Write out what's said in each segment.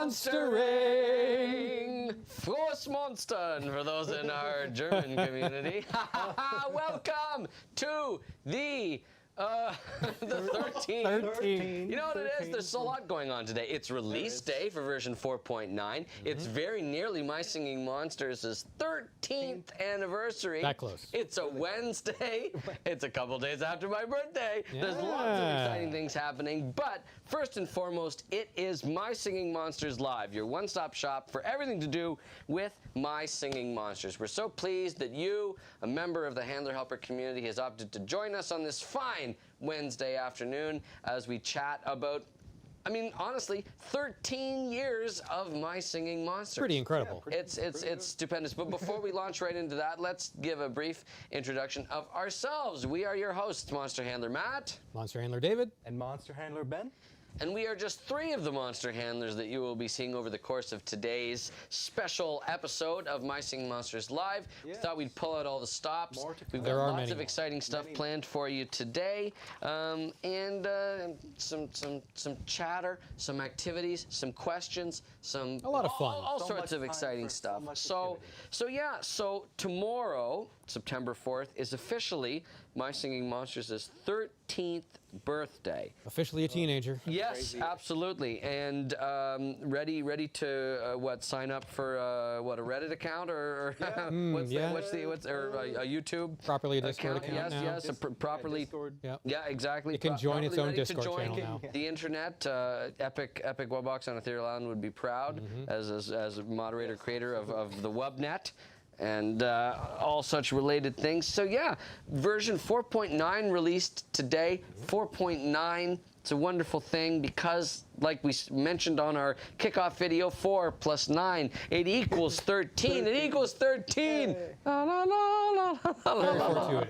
monstering. Frohes Monstern for those in our German community. Welcome to the 13. You know what it is? There's a lot going on today. It's release day for version 4.9. It's very nearly My Singing Monsters' 13th anniversary. That close. It's a Wednesday. It's a couple days after my birthday. There's lots of exciting things happening. But first and foremost, it is My Singing Monsters Live, your one-stop shop for everything to do with My Singing Monsters. We're so pleased that you, a member of the Handler Helper community, has opted to join us on this fine Wednesday afternoon as we chat about, I mean, honestly, 13 years of My Singing Monsters. Pretty incredible. Yeah, it's stupendous. But before we launch right into that, let's give a brief introduction of ourselves. We are your hosts, Monster Handler Matt. Monster Handler David. And Monster Handler Ben. And we are just three of the monster handlers that you will be seeing over the course of today's special episode of My Singing Monsters Live. We thought we'd pull out all the stops. We've got lots of exciting stuff planned for you today, and some chatter, some activities, some questions, a lot of fun, all sorts of exciting stuff. So tomorrow, September 4th, is officially My Singing Monsters' 13th birthday. Officially a teenager. Yes, absolutely. And ready to sign up for a Reddit account or what's a YouTube properly a Discord account now. Yes, properly. Yeah, exactly. It can join its own Discord channel now. The internet, Epic Webbox on Ethereal Island would be proud as a moderator creator of the Webnet and all such related things. So yeah, version 4.9 released today. 4.9, it's a wonderful thing because, like we mentioned on our kickoff video, 4 plus 9, it equals 13. It equals 13. La, la, la, la, la, la, la.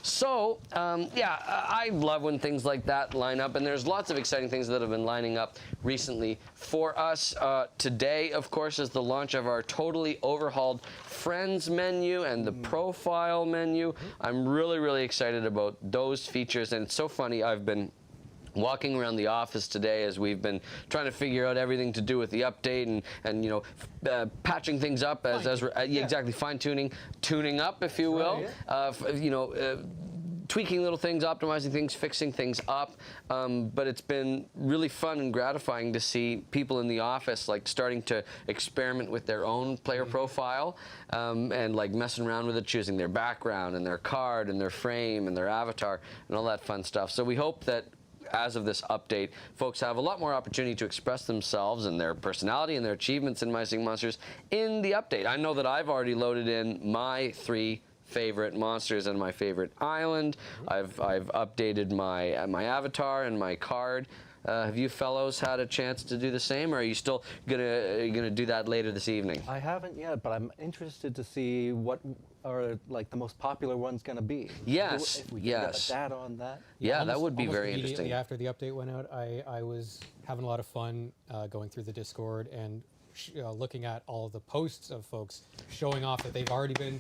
So, I love when things like that line up, and there's lots of exciting things that have been lining up recently for us. Today, of course, is the launch of our totally overhauled Friends menu and the Profile menu. I'm really, really excited about those features, and it's so funny. I've been walking around the office today as we've been trying to figure out everything to do with the update and patching things up as exactly fine-tuning, tuning up, if you will, tweaking little things, optimizing things, fixing things up. But it's been really fun and gratifying to see people in the office starting to experiment with their own player profile and messing around with it, choosing their background and their card and their frame and their avatar and all that fun stuff. So we hope that as of this update, folks have a lot more opportunity to express themselves and their personality and their achievements in My Singing Monsters in the update. I know that I've already loaded in my 3 favorite monsters and my favorite island. I've updated my avatar and my card. Have you fellows had a chance to do the same, or are you still gonna do that later this evening? I haven't yet, but I'm interested to see what are the most popular ones going to be. Yes, if we can get data on that. Yeah, that would be very interesting. After the update went out, I was having a lot of fun going through the Discord and looking at all of the posts of folks showing off that they've already been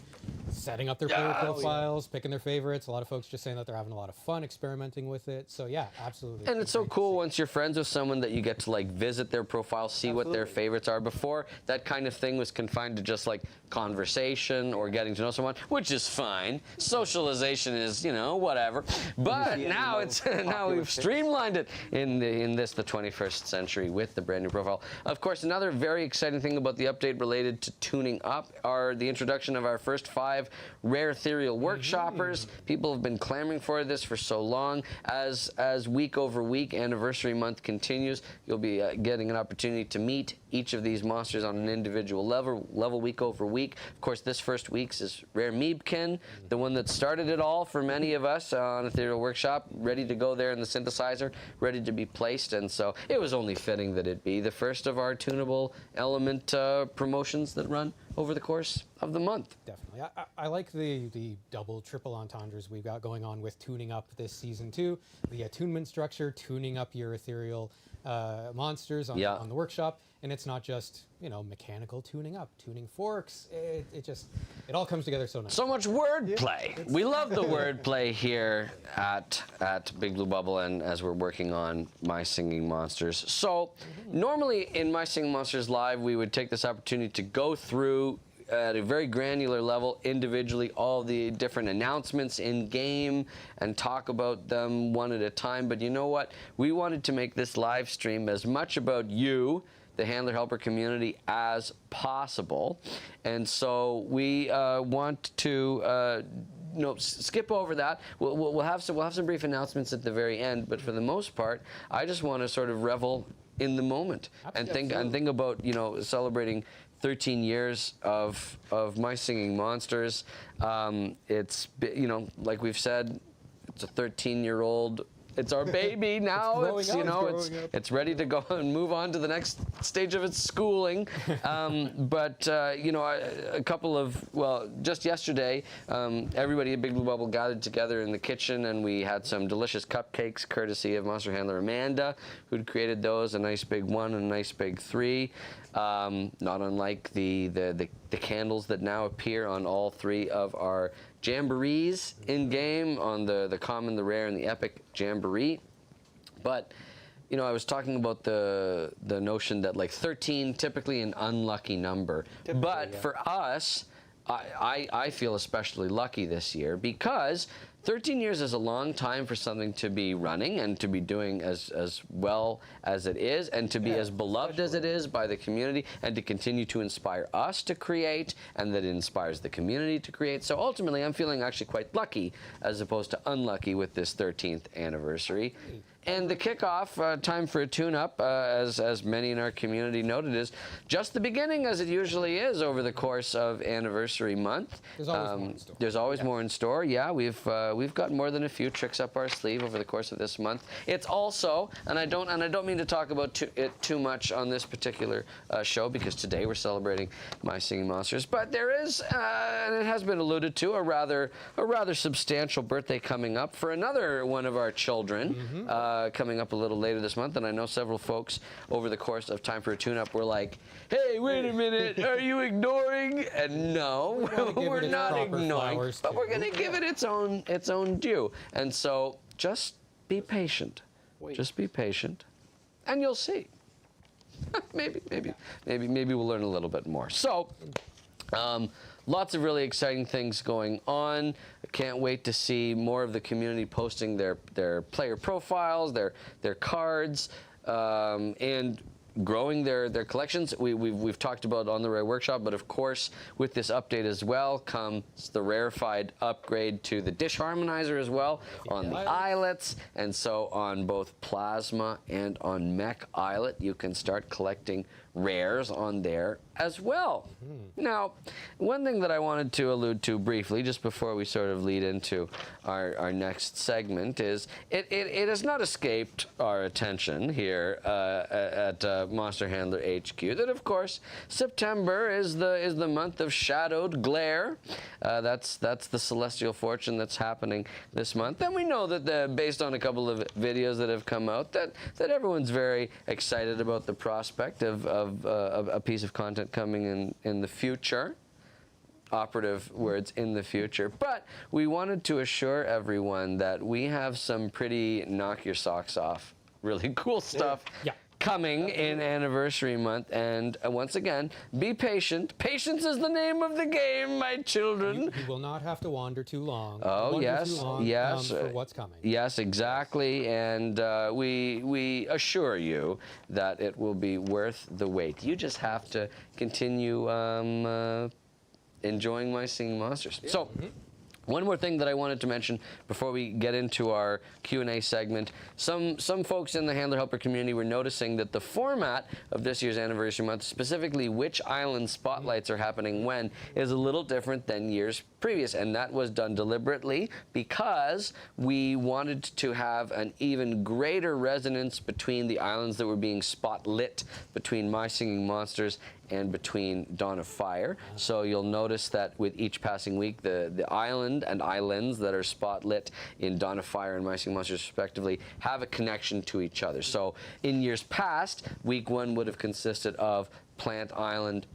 setting up their player profiles, picking their favorites. A lot of folks just saying that they're having a lot of fun experimenting with it. So yeah, absolutely. And it's so cool once you're friends with someone that you get to visit their profile, see what their favorites are. Before, that kind of thing was confined to just conversation or getting to know someone, which is fine. Socialization is, whatever. But now we've streamlined it in the 21st century with the brand new profile. Of course, another very exciting thing about the update related to tuning up are the introduction of our first 5 rare ethereal workshoppers. People have been clamoring for this for so long. As week over week, anniversary month continues, you'll be getting an opportunity to meet each of these monsters on an individual level week over week. Of course, this first week's is Rare Meebkin, the one that started it all for many of us on Ethereal Workshop, ready to go there in the synthesizer, ready to be placed. And so it was only fitting that it be the first of our tunable element promotions that run over the course of the month. Definitely. I like the double, triple entendres we've got going on with tuning up this season too. The attunement structure, tuning up your ethereal monsters on the workshop, and it's not just, you know, mechanical tuning up, tuning forks. It all comes together so nice. So much wordplay. We love the wordplay here at Big Blue Bubble, and as we're working on My Singing Monsters. So normally in My Singing Monsters Live, we would take this opportunity to go through at a very granular level, individually, all the different announcements in game and talk about them one at a time. But you know what? We wanted to make this live stream as much about you, the handler helper community, as possible. And so we want to skip over that. We'll have some brief announcements at the very end, but for the most part, I just want to sort of revel in the moment and think about, you know, celebrating 13 years of My Singing Monsters. It's, you know, like we've said, it's a 13-year-old. It's our baby now. It's ready to go and move on to the next stage of its schooling. But a couple of, just yesterday, everybody at Big Blue Bubble gathered together in the kitchen, and we had some delicious cupcakes courtesy of monster handler Amanda, who'd created those, a nice big 1 and a nice big 3. Not unlike the candles that now appear on all 3 of our jamborees in game, on the common, the rare, and the epic jamboree. But you know, I was talking about the notion that like 13 typically an unlucky number, but for us, I feel especially lucky this year because 13 years is a long time for something to be running and to be doing as well as it is, and to be as beloved as it is by the community, and to continue to inspire us to create, and that it inspires the community to create. So ultimately, I'm feeling actually quite lucky as opposed to unlucky with this 13th anniversary. And the kickoff, time for a tune-up, as many in our community noted, is just the beginning, as it usually is over the course of anniversary month. There's always more in store. There's always more in store. Yeah, we've got more than a few tricks up our sleeve over the course of this month. It's also, and I don't mean to talk about it too much on this particular show, because today we're celebrating My Singing Monsters. But there is, and it has been alluded to, a rather substantial birthday coming up for another one of our children. Coming up a little later this month, and I know several folks over the course of Time for a Tune-Up were like, hey, wait a minute, are you ignoring? And no, we're not ignoring, but we're going to give it its own due. And so just be patient. Just be patient, and you'll see. maybe we'll learn a little bit more. So, lots of really exciting things going on. I can't wait to see more of the community posting their player profiles, their cards, and growing their collections. We've talked about on the Rare Workshop, but of course with this update as well comes the rarefied upgrade to the dish harmonizer as well on the eyelets, and so on both Plasma and on Mech Eyelet you can start collecting rares on there as well. Now, one thing that I wanted to allude to briefly, just before we sort of lead into our next segment, is it has not escaped our attention here at Monster Handler HQ that, of course, September is the month of Shadowed Glare. That's the celestial fortune that's happening this month, and we know that based on a couple of videos that have come out, that everyone's very excited about the prospect of a piece of content coming in the future. Operative words, in the future. But we wanted to assure everyone that we have some pretty knock your socks off, really cool stuff coming in anniversary month. And once again, be patient. Patience is the name of the game, my children. You will not have to wander too long. Oh, yes, yes. For what's coming. Yes, exactly. And we assure you that it will be worth the wait. You just have to continue enjoying My Singing Monsters. Yeah. So. One more thing that I wanted to mention before we get into our Q&A segment. Some folks in the Handler Helper community were noticing that the format of this year's anniversary month, specifically which island spotlights are happening when, is a little different than years previous, and that was done deliberately because we wanted to have an even greater resonance between the islands that were being spotlit between My Singing Monsters and between Dawn of Fire. So you'll notice that with each passing week, the island and islands that are spotlit in Dawn of Fire and My Singing Monsters respectively have a connection to each other. So in years past, week 1 would have consisted of Plant Island,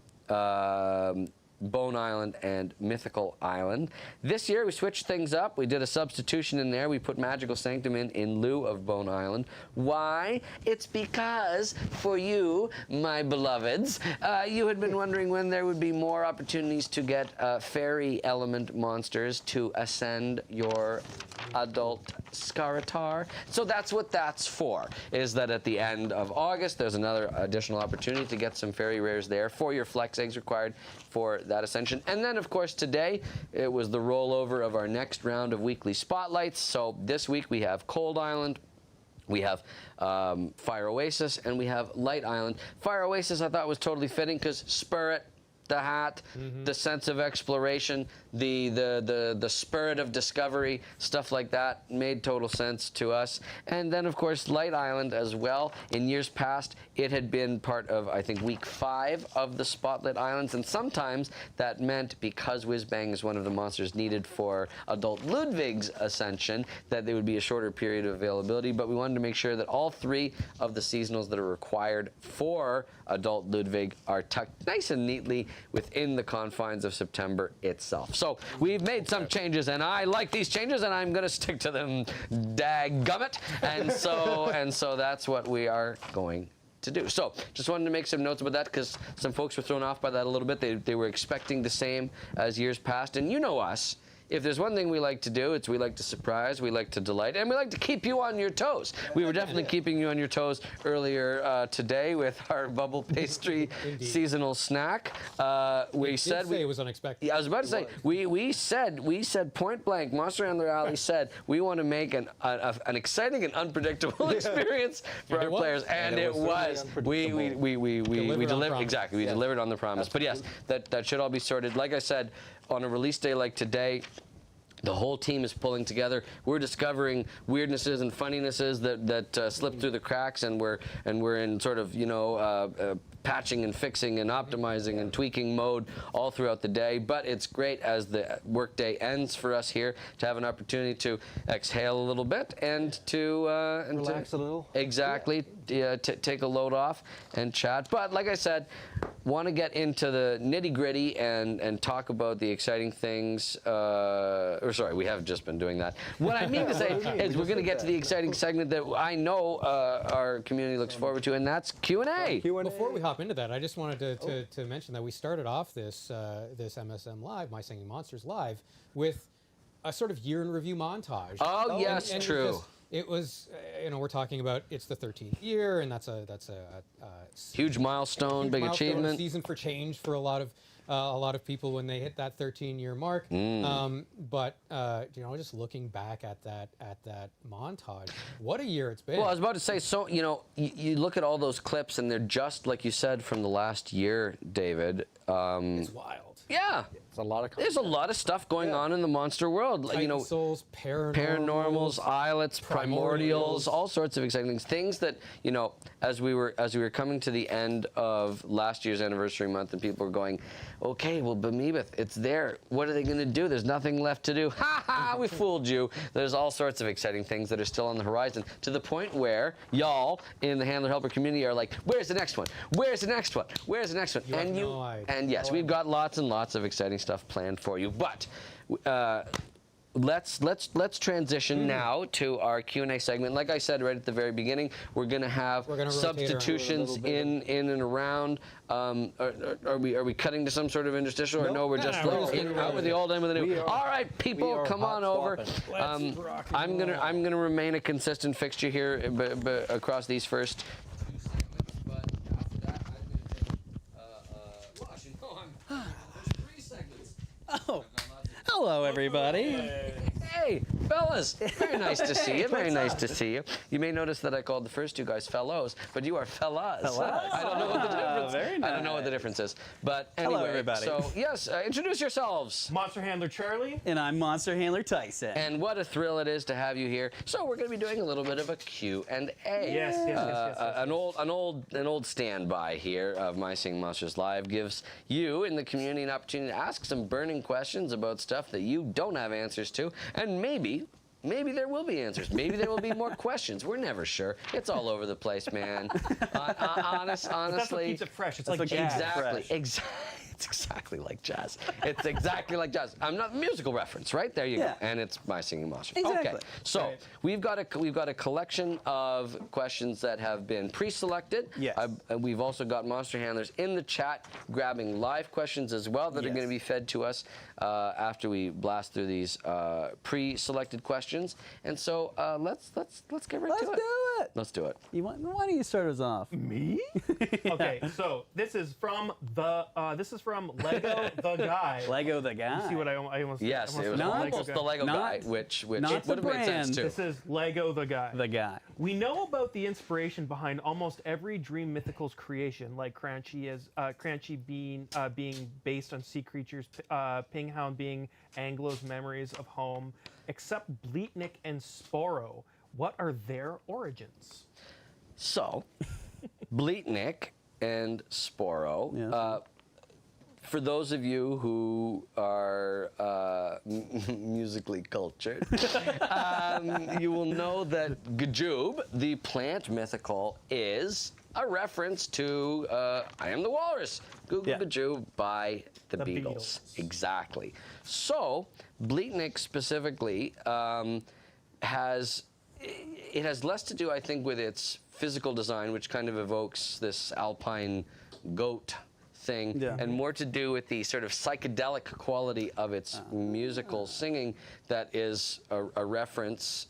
Bone Island, and Mythical Island. This year we switched things up. We did a substitution in there. We put Magical Sanctum in lieu of Bone Island. Why? It's because for you, my beloveds, you had been wondering when there would be more opportunities to get fairy element monsters to ascend your adult Scaratar. So that's what that's for, is that at the end of August, there's another additional opportunity to get some fairy rares there for your flex eggs required for that ascension. And then, of course, today, it was the rollover of our next round of weekly spotlights. So this week, we have Cold Island, we have Fire Oasis, and we have Light Island. Fire Oasis, I thought, was totally fitting because Spirit, the hat, the sense of exploration, the spirit of discovery, stuff like that made total sense to us. And then, of course, Light Island as well. In years past, it had been part of, I think, week 5 of the Spotlit Islands, and sometimes that meant, because Whizbang is one of the monsters needed for adult Ludwig's ascension, that there would be a shorter period of availability, but we wanted to make sure that all 3 of the seasonals that are required for adult Ludwig are tucked nice and neatly within the confines of September itself. So we've made some changes, and I like these changes, and I'm going to stick to them, dadgummit. And so that's what we are going to do. So just wanted to make some notes about that because some folks were thrown off by that a little bit. They were expecting the same as years past, and you know us. If there's one thing we like to do, it's we like to surprise, we like to delight, and we like to keep you on your toes. We were definitely keeping you on your toes earlier today with our bubble pastry seasonal snack. We said it was unexpected. Yeah, I was about to say we said point blank. Monster Handler Alley said we want to make an exciting and unpredictable experience for our players, and it was. We delivered exactly. We delivered on the promise. But yes, that should all be sorted. Like I said, on a release day like today, the whole team is pulling together. We're discovering weirdnesses and funninesses that slip through the cracks, and we're in sort of patching and fixing and optimizing and tweaking mode all throughout the day. But it's great as the workday ends for us here to have an opportunity to exhale a little bit and to relax a little. Exactly. Yeah, take a load off and chat. But like I said, want to get into the nitty-gritty and talk about the exciting things. Or sorry, we have just been doing that. What I mean to say is we're going to get to the exciting segment that I know our community looks forward to, and that's Q&A. Before we hop into that, I just wanted to mention that we started off this MSM Live, My Singing Monsters Live, with a sort of year in review montage. Oh, yes, and true. It was, we're talking about it's the 13th year, and that's a huge milestone, big achievement. A season for change for a lot of people when they hit that 13-year mark. But just looking back at that montage, what a year it's been. Well, I was about to say, so you look at all those clips, and they're just like you said from the last year, David. It's wild. Yeah. There's a lot of stuff going on in the monster world. Titan souls, paranormals, islets, primordials, all sorts of exciting things. Things that, as we were coming to the end of last year's anniversary month, and people were going, okay, well, Behemoth, it's there. What are they going to do? There's nothing left to do. Ha ha, we fooled you. There's all sorts of exciting things that are still on the horizon, to the point where y'all in the Handler Helper community are like, where's the next one? Where's the next one? Where's the next one? And yes, we've got lots and lots of exciting stuff planned for you. But let's transition now to our Q&A segment. Like I said right at the very beginning, we're going to have substitutions in and around. Are we cutting to some sort of interstitial, or no? We're just out with the old and with the new. All right, people, come on over. I'm gonna remain a consistent fixture here across these first. Oh, hello everybody. Hey, Fellas, very nice to see you. Very nice to see you. You may notice that I called the first two guys fellows, but you are fellas. I don't know what the difference. Very nice. I don't know what the difference is. But anyway, Hello, everybody. So yes, introduce yourselves. Monster Handler Charlie. And I'm Monster Handler Tyson. And what a thrill it is to have you here. So we're going to be doing a little bit of a Q&A. Yes. An old standby here of My Singing Monsters Live gives you in the community an opportunity to ask some burning questions about stuff that you don't have answers to, and maybe there will be answers. Maybe there will be more questions. We're never sure. It's all over the place, man. Honestly, That's what keeps it fresh. It's like jazz. Exactly. It's exactly like jazz. It's exactly like jazz. I'm not musical reference, right? There you go. And it's My Singing Monsters. Exactly. Okay. So Right. we've got a collection of questions that have been pre-selected. Yes. We've also got Monster Handlers in the chat grabbing live questions as well that are going to be fed to us after we blast through these pre-selected questions. And so let's get right to it. Let's do it. Let's do it. Why don't you start us off? Me? Okay, so this is from Lego the Guy. Lego the guy. See what I almost Yes, almost it was said Not- almost the Lego not- guy, which not would the have made sense brand. too. This is Lego the Guy. The guy. We know about the inspiration behind almost every Dream Mythicals creation, like Crunchy being based on sea creatures, Pinghound being Anglo's memories of home, except Bleatnik and Sporo. What are their origins? So, Bleatnik and Sporo. Yeah. For those of you who are musically cultured, you will know that Gajoob, the plant mythical, is a reference to I Am the Walrus, Google Yeah. Gajoob by the Beatles. Exactly. So, Bleatnik specifically has less to do, I think, with its physical design, which kind of evokes this alpine goat thing, Yeah. and more to do with the sort of psychedelic quality of its musical singing that is a reference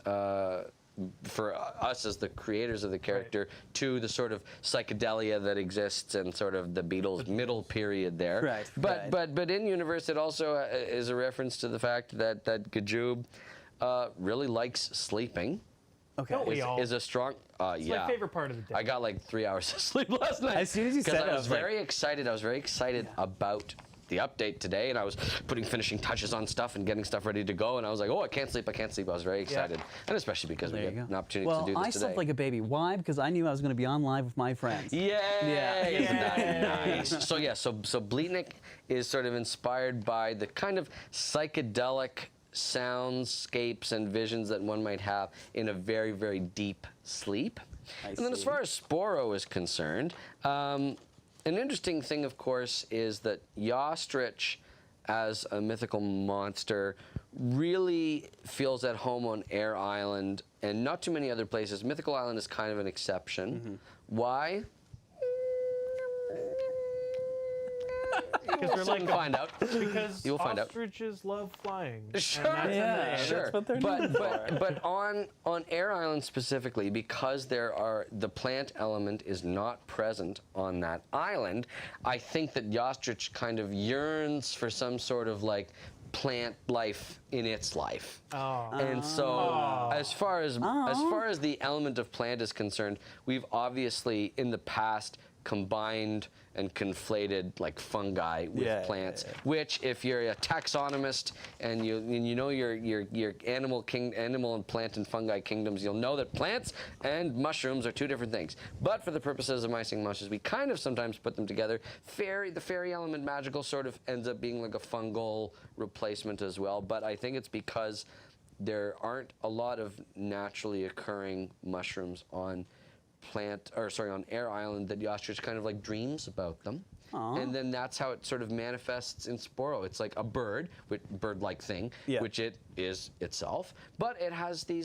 for us as the creators of the character to the sort of psychedelia that exists in sort of the Beatles middle period there. Right, But right. but in universe, it also is a reference to the fact that Gajoob really likes sleeping. Okay. Don't we all? Is a strong. It's Yeah. my favorite part of the day. I got like 3 hours of sleep last night. As soon as you said it, I I was was like- very excited. I was very excited about the update today, and I was putting finishing touches on stuff and getting stuff ready to go. And I was like, oh, I can't sleep. I was very excited, and especially because we There get you go. an opportunity Well, to do this I today. slept like a baby. Why? Because I knew I was going to be on live with my friends. Yay! Yeah. Isn't that nice? So yeah, so Bleatnik is sort of inspired by the kind of psychedelic soundscapes and visions that one might have in a very, very deep sleep. I And then as see. far as Sporo is concerned, an interesting thing, of course, is that Yostrich, as a mythical monster, really feels at home on Air Island and not too many other places. Mythical Island is kind of an exception. Why? Because they're Soon like find out. because You'll find out. ostriches love flying. Sure. And that's in Yeah. the- Sure, That's what they're known but on Air Island specifically, because the plant element is not present on that island, I think that Yostrich kind of yearns for some sort of like plant life in its life. Oh. And so, as far as the element of plant is concerned, we've obviously in the past combined and conflated like fungi with Yeah, plants, yeah, yeah. which if you're a taxonomist and you know your animal and plant and fungi kingdoms, you'll know that plants and mushrooms are two different things. But for the purposes of My Singing Monsters, we kind of sometimes put them together. The fairy element magical sort of ends up being like a fungal replacement as well, but I think it's because there aren't a lot of naturally occurring mushrooms on Air Island that Yostrich kind of like dreams about them. And then that's how it sort of manifests in Sporo. It's like a bird-like thing, Yeah. which it is itself, but it has the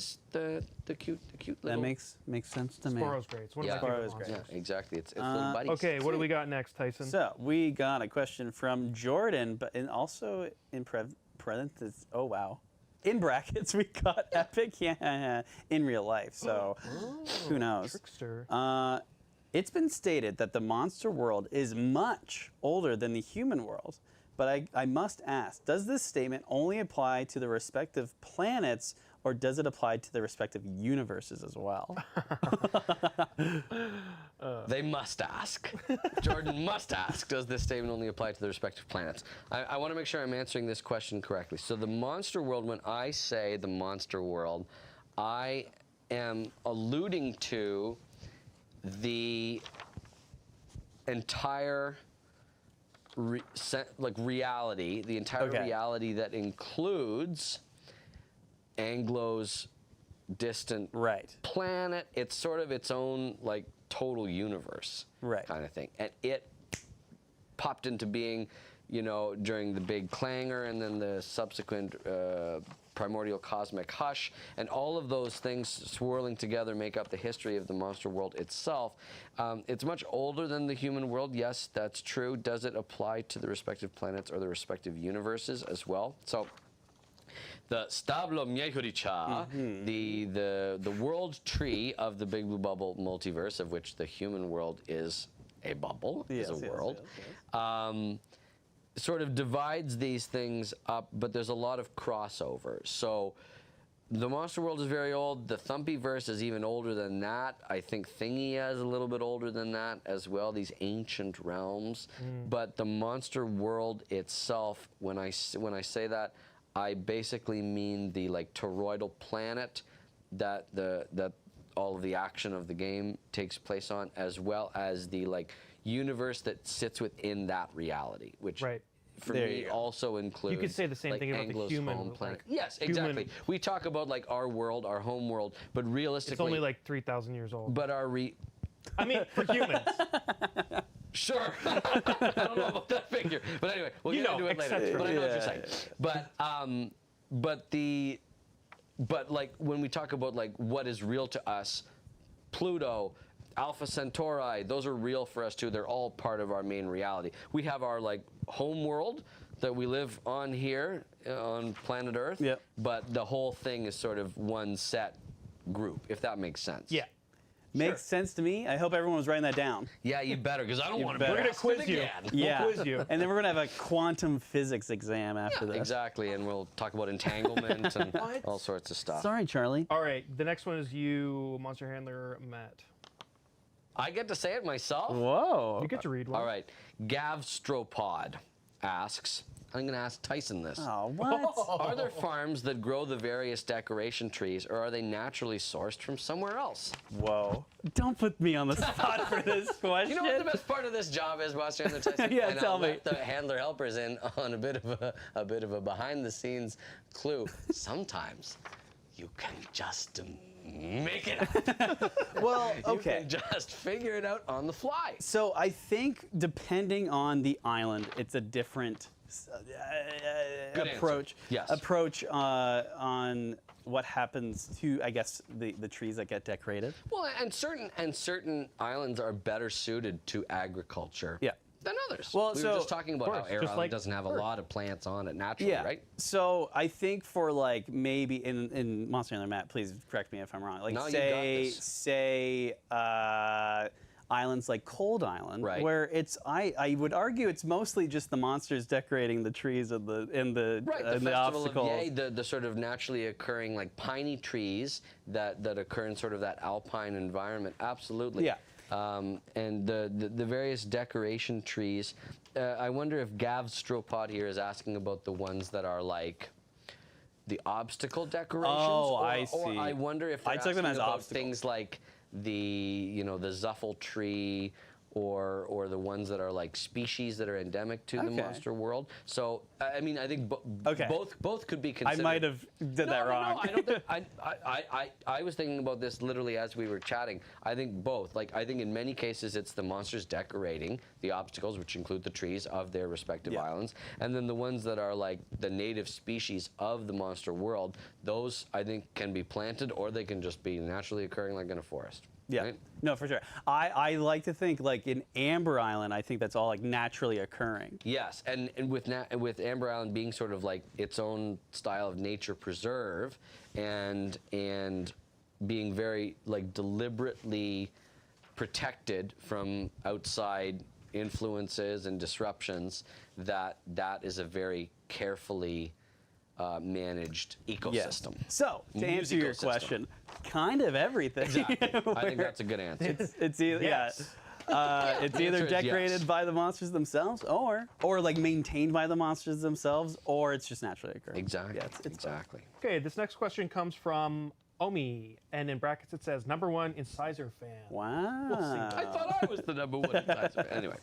cute That little. makes sense to me. Sporo's great. It's one Yeah. of my favorite Sporo's great. Yeah, monsters. exactly. It's little buddies. Okay, what do we got next, Tyson? So we got a question from Jordan, but also in parentheses. Oh wow. In brackets, we got epic in real life. So who knows? Trickster. It's been stated that the monster world is much older than the human world, but I must ask, does this statement only apply to the respective planets, or does it apply to the respective universes as well? They must ask. Jordan must ask, does this statement only apply to the respective planets? I want to make sure I'm answering this question correctly. So the monster world, when I say the monster world, I am alluding to the entire reality, the entire reality that includes Anglo's distant planet. It's sort of its own like total universe kind of thing, and it popped into being, you know, during the big clangor and then the subsequent primordial cosmic hush, and all of those things swirling together make up the history of the monster world itself. It's much older than the human world. Yes, that's true. Does it apply to the respective planets or the respective universes as well? So the Stablo Miehuricha, the world tree of the Big Blue Bubble multiverse, of which the human world is a bubble, is a world, sort of divides these things up, but there's a lot of crossover. So the monster world is very old. The Thumpyverse is even older than that. I think Thingia is a little bit older than that as well, these ancient realms. But the monster world itself, when I say that, I basically mean the like toroidal planet that all of the action of the game takes place on, as well as the like universe that sits within that reality, which for me also includes. You could say the same like thing about Anglo's the human. home planet. Like, yes, exactly. We talk about like our world, our home world, but realistically, it's only like 3,000 years old. But our I mean, for humans. Sure. I don't know about that figure, but anyway, we'll get into it later. But I know what you're saying. But like when we talk about like what is real to us, Pluto, Alpha Centauri, those are real for us too. They're all part of our main reality. We have our like home world that we live on here on planet Earth. But the whole thing is sort of one set group, if that makes sense. Yeah. Makes sense to me. I hope everyone was writing that down. Yeah, you better, because I don't want to. We're gonna quiz you. Yeah. We'll quiz you. And then we're gonna have a quantum physics exam after this. Exactly, and we'll talk about entanglement and all sorts of stuff. Sorry, Charlie. All right, the next one is you, Monster Handler Matt. I get to say it myself? Whoa. You get to read one. All right. Gavstropod asks, I'm going to ask Tyson this. Oh, what? Are there farms that grow the various decoration trees, or are they naturally sourced from somewhere else? Whoa. Don't put me on the spot for this question. You know what the best part of this job is, Monster Handler Tyson? Yeah, and tell I'll me. let the handler helpers in on a bit of a behind-the-scenes clue. Sometimes you can just make it up. Well, okay. You can just figure it out on the fly. So I think depending on the island, it's a different Good approach. answer. Yes. Approach on what happens to, I guess, the trees that get decorated. Well, and certain islands are better suited to agriculture. Than others. Well, we so were just talking about how Air just Island like doesn't have a lot of plants on it naturally, right? So I think for like maybe in Monster Hunter Matt, please correct me if I'm wrong. Like No, you got this. say islands like Cold Island, Right. where it's I would argue it's mostly just the monsters decorating the trees and the Right, the and the Festival obstacles. of Yay, the sort of naturally occurring like piney trees that occur in sort of that alpine environment. Absolutely. Yeah. And the various decoration trees. I wonder if Gavstropod here is asking about the ones that are like the obstacle decorations. Oh, or, I see. Or I wonder if they're I took them asking as about obstacles. things like the the Zuffle tree. Or the ones that are like species that are endemic to the monster world. So I mean, I think both could be considered. I might have did that wrong. No, I don't think, I was thinking about this literally as we were chatting. I think both. Like I think in many cases it's the monsters decorating the obstacles, which include the trees of their respective islands, and then the ones that are like the native species of the monster world. Those I think can be planted, or they can just be naturally occurring like in a forest. Yeah, Right? no, for sure. I like to think like in Amber Island, I think that's all like naturally occurring. Yes, and with Amber Island being sort of like its own style of nature preserve, and being very like deliberately protected from outside influences and disruptions, that is a very carefully managed Yes. ecosystem. So, to answer your Musicosystem. question, kind of everything. Exactly. I think that's a good answer. It's either Yes. it's The either answer is decorated yes. by the monsters themselves, or like maintained by the monsters themselves, or it's just naturally occurring. Exactly. Yeah, it's both. Exactly. Okay, this next question comes from Omi, and in brackets it says #1 incisor fan. Wow. I thought I was the #1 advisor. Anyway,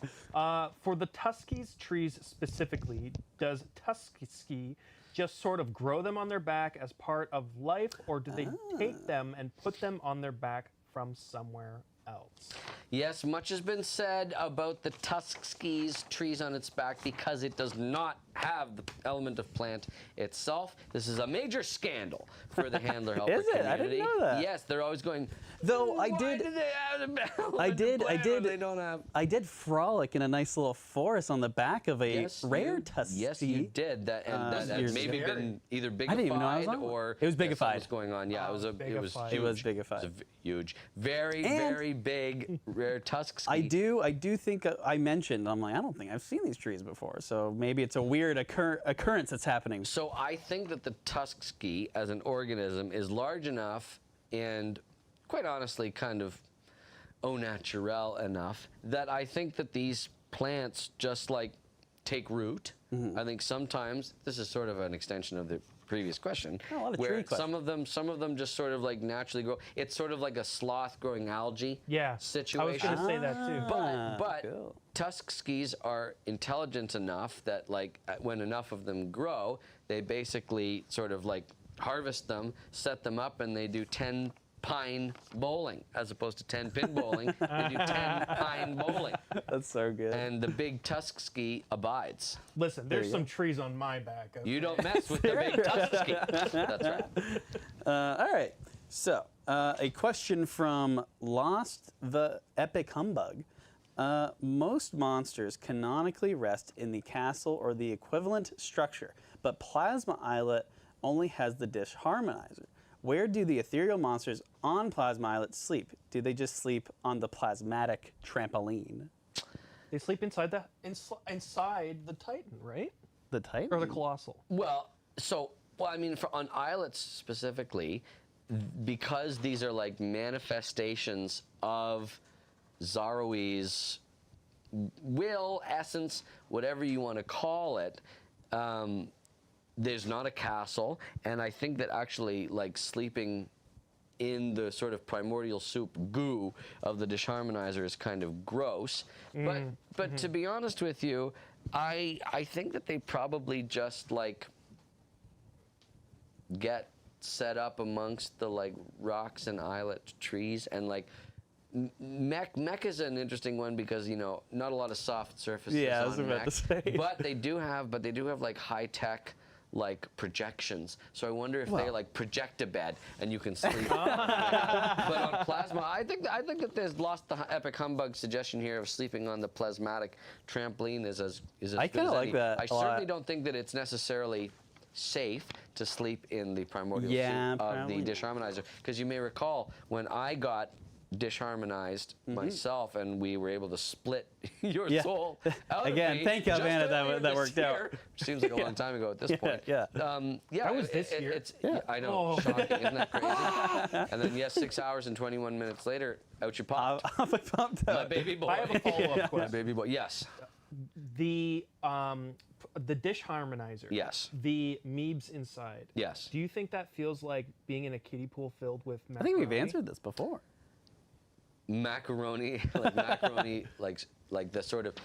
For the Tuskies trees specifically, does Tusky just sort of grow them on their back as part of life, or do they take them and put them on their back from somewhere else? yes, much has been said about the Tuskegee trees on its back because it does not have the element of plant itself. This is a major scandal for the handler helper Is it? I community. didn't know that. Yes, they're always going. Though I "Why did- do they have the element I of did- plant when They don't have. I did frolic in a nice little forest on the back of a Yes, rare you- Tusky. Yes, you did. That and that years had maybe ago. been either didn't even know I was bigified on one. or It was something bigified. was going on. Yeah, it was bigified. huge. It was bigified. It was huge. Very And- very big rare Tuskegee. I do think I mentioned. I'm like, I don't think I've seen these trees before. So maybe it's a weird occurrence that's happening. So I think that the Tuskegee as an organism is large enough and quite honestly kind of au naturel enough that I think that these plants just like take root. I think sometimes this is sort of an extension of the previous question, Oh, a lot of where tree some of them just sort of like naturally grow. It's sort of like a sloth growing algae Yeah, situation. I was going to say that too. But cool. Tuskegees are intelligent enough that like when enough of them grow, they basically sort of like harvest them, set them up, and they do 10 pine bowling as opposed to 10 pin bowling. They do 10 pine bowling, That's so good. and the big Tuskegee abides. Listen, there's you some trees on my back. You okay? don't mess with the big Tuskegee. That's right. All right. So, a question from Lost the Epic Humbug. Most monsters canonically rest in the castle or the equivalent structure, but Plasma Islet only has the dish harmonizer. Where do the ethereal monsters on Plasma Islet sleep? Do they just sleep on the plasmatic trampoline? They sleep inside the Titan, right? The Titan? Or the Colossal. Well, I mean, on islets specifically, because these are like manifestations of Zaroe's will, essence, whatever you want to call it. There's not a castle, and I think that actually, like sleeping in the sort of primordial soup goo of the dish harmonizer is kind of gross. But to be honest with you, I think that they probably just like get set up amongst the like rocks and islet trees, and like Mech is an interesting one because not a lot of soft surfaces. Yeah, I was on about to Mech, say. but they do have like high tech like projections. So I wonder if they like project a bed and you can sleep. But on Plasma, I think that there's lost the Epic Humbug suggestion here of sleeping on the plasmatic trampoline is as I good kinda as like any. that I a lot. certainly don't think that it's necessarily safe to sleep in the primordial Yeah, soup of probably. the dish harmonizer, because you may recall when I got dish harmonized myself and we were able to split your Yeah. soul out Again, of me thank you, just Amanda, earlier that this worked out. year, which seems like a long time ago at this point. Yeah. Yeah, That was this year. It's, I know, Oh. shocking, isn't that crazy? And then 6 hours and 21 minutes later, out you pop. I pumped My out. baby boy. I have a follow-up My question. baby boy. Yes. The dish harmonizer. Yes. The meebs inside. Yes. Do you think that feels like being in a kiddie pool filled with I think we've macaroni? answered this before. Macaroni, like the sort of.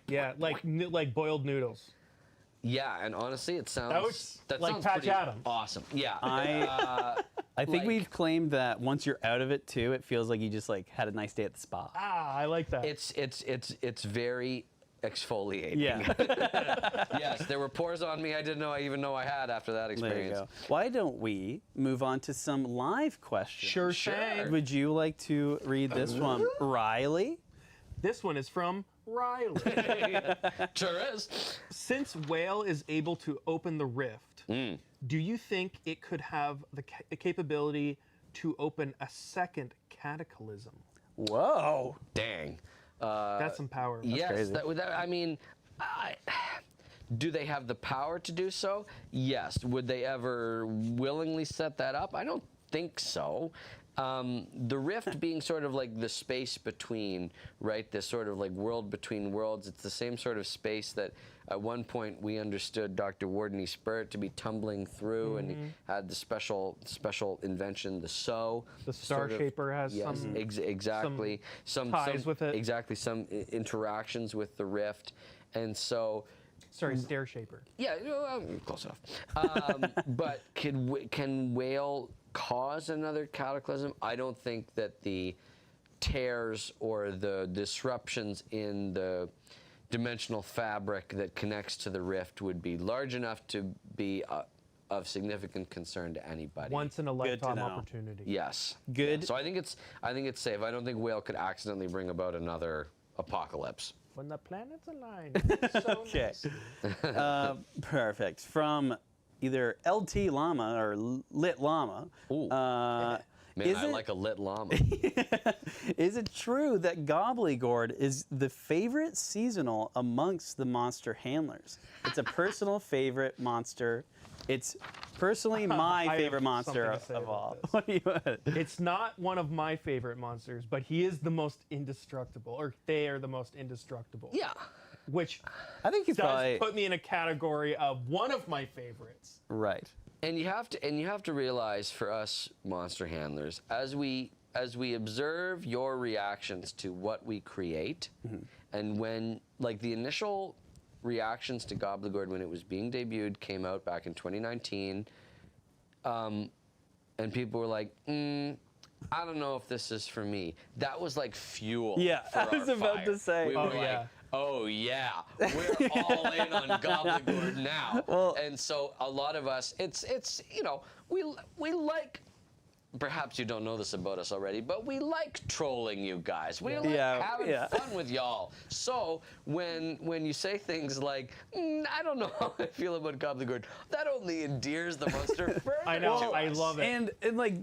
Yeah, like boiled noodles. Yeah, and honestly, it sounds That like sounds Patch pretty Adams. awesome. Yeah. I think Like- we've claimed that once you're out of it too, it feels like you just like had a nice day at the spa. Ah, I like that. It's very exfoliating. Yeah. Yes, there were pores on me I didn't even know I had after that There you experience. go. Why don't we move on to some live questions? Sure Sure. thing. Would you like to read this from Riley? This one is from Riley. Sure is. Since Whale is able to open the rift, do you think it could have the capability to open a second cataclysm? Whoa. Dang. That's some power. Yes, crazy. I mean, Do they have the power to do so? Yes. Would they ever willingly set that up? I don't think so. The rift being sort of like the space between, right? This sort of like world between worlds. It's the same sort of space that at one point we understood Dr. Warden's spirit to be tumbling through, and he had the special invention, the sew. The Star Shaper has some exactly some ties with it. Exactly, some interactions with the rift, and so. Sorry, Stair Shaper. Yeah, close enough. But can whale cause another cataclysm? I don't think that the tears or the disruptions in the dimensional fabric that connects to the rift would be large enough to be of significant concern to anybody. Once in a lifetime know. opportunity. Yes. Good. Yeah. So I think it's safe. I don't think whale could accidentally bring about another apocalypse. When the planets align. It's so Okay. nice. Perfect. From either LT Llama or Lit Llama. Ooh. Man, is I it- like a lit llama. Is it true that Gobbledygourd is the favorite seasonal amongst the monster handlers? It's a personal favorite monster. It's personally my I favorite have monster something to say of about all. this. What do you It's not one of my favorite monsters, but he is the most indestructible, or they are the most indestructible. Yeah. Which I think he's does probably put me in a category of one of my favorites. right. And you have to realize, for us monster handlers, as we observe your reactions to what we create, and when like the initial reactions to Gobbledygourd when it was being debuted came out back in 2019, and people were like, I don't know if this is for me. That was like fuel. Yeah, for I was our about fire. to say. We Oh, were like, yeah. oh yeah, we're all in on Gobbledygourd now. Well- and so a lot of us, it's we like. Perhaps you don't know this about us already, but we like trolling you guys. We like having fun with y'all. So when you say things like, I don't know how I feel about Gobbledygourd, that only endears the monster further. I know, to I us. love it. And like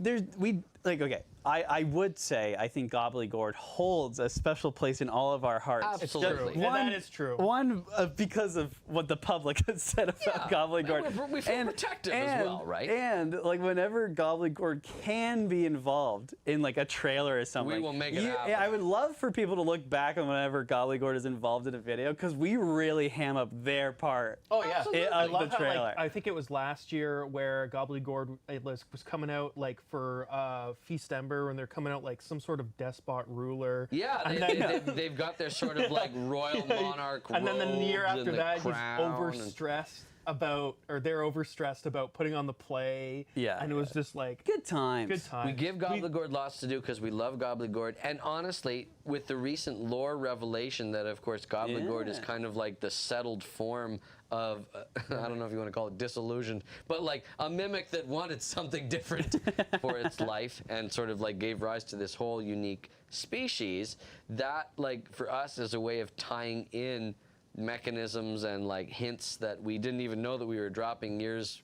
okay, I would say I think Gobbledygourd holds a special place in all of our hearts. It's true. Absolutely. And that is true. One, because of what the public has said about Gobbledygourd. We feel protective as well, right? And like whenever Gobbledygourd can be involved in like a trailer or something, We will make it happen. I would love for people to look back on whenever Gobbledygourd is involved in a video, because we really ham up their part. Oh yeah, I love the how, like, trailer. I think it was last year where Gobbledygourd was coming out like for Feastember, when they're coming out like some sort of despot ruler. Yeah, And they've got their sort of like royal monarch and then the year robes after and the that, he's crown and- overstressed about, or they're overstressed about putting on the play. Yeah, and it was just like Good times. good time. We give Gobbledygourd lots to do because we love Gobbledygourd, and honestly, with the recent lore revelation that, of course, Gobbledygourd is Yeah. kind of like the settled form of, I don't know if you want to call it disillusioned, but like a mimic that wanted something different for its life and sort of like gave rise to this whole unique species. That, like, for us is a way of tying in mechanisms and like hints that we didn't even know that we were dropping years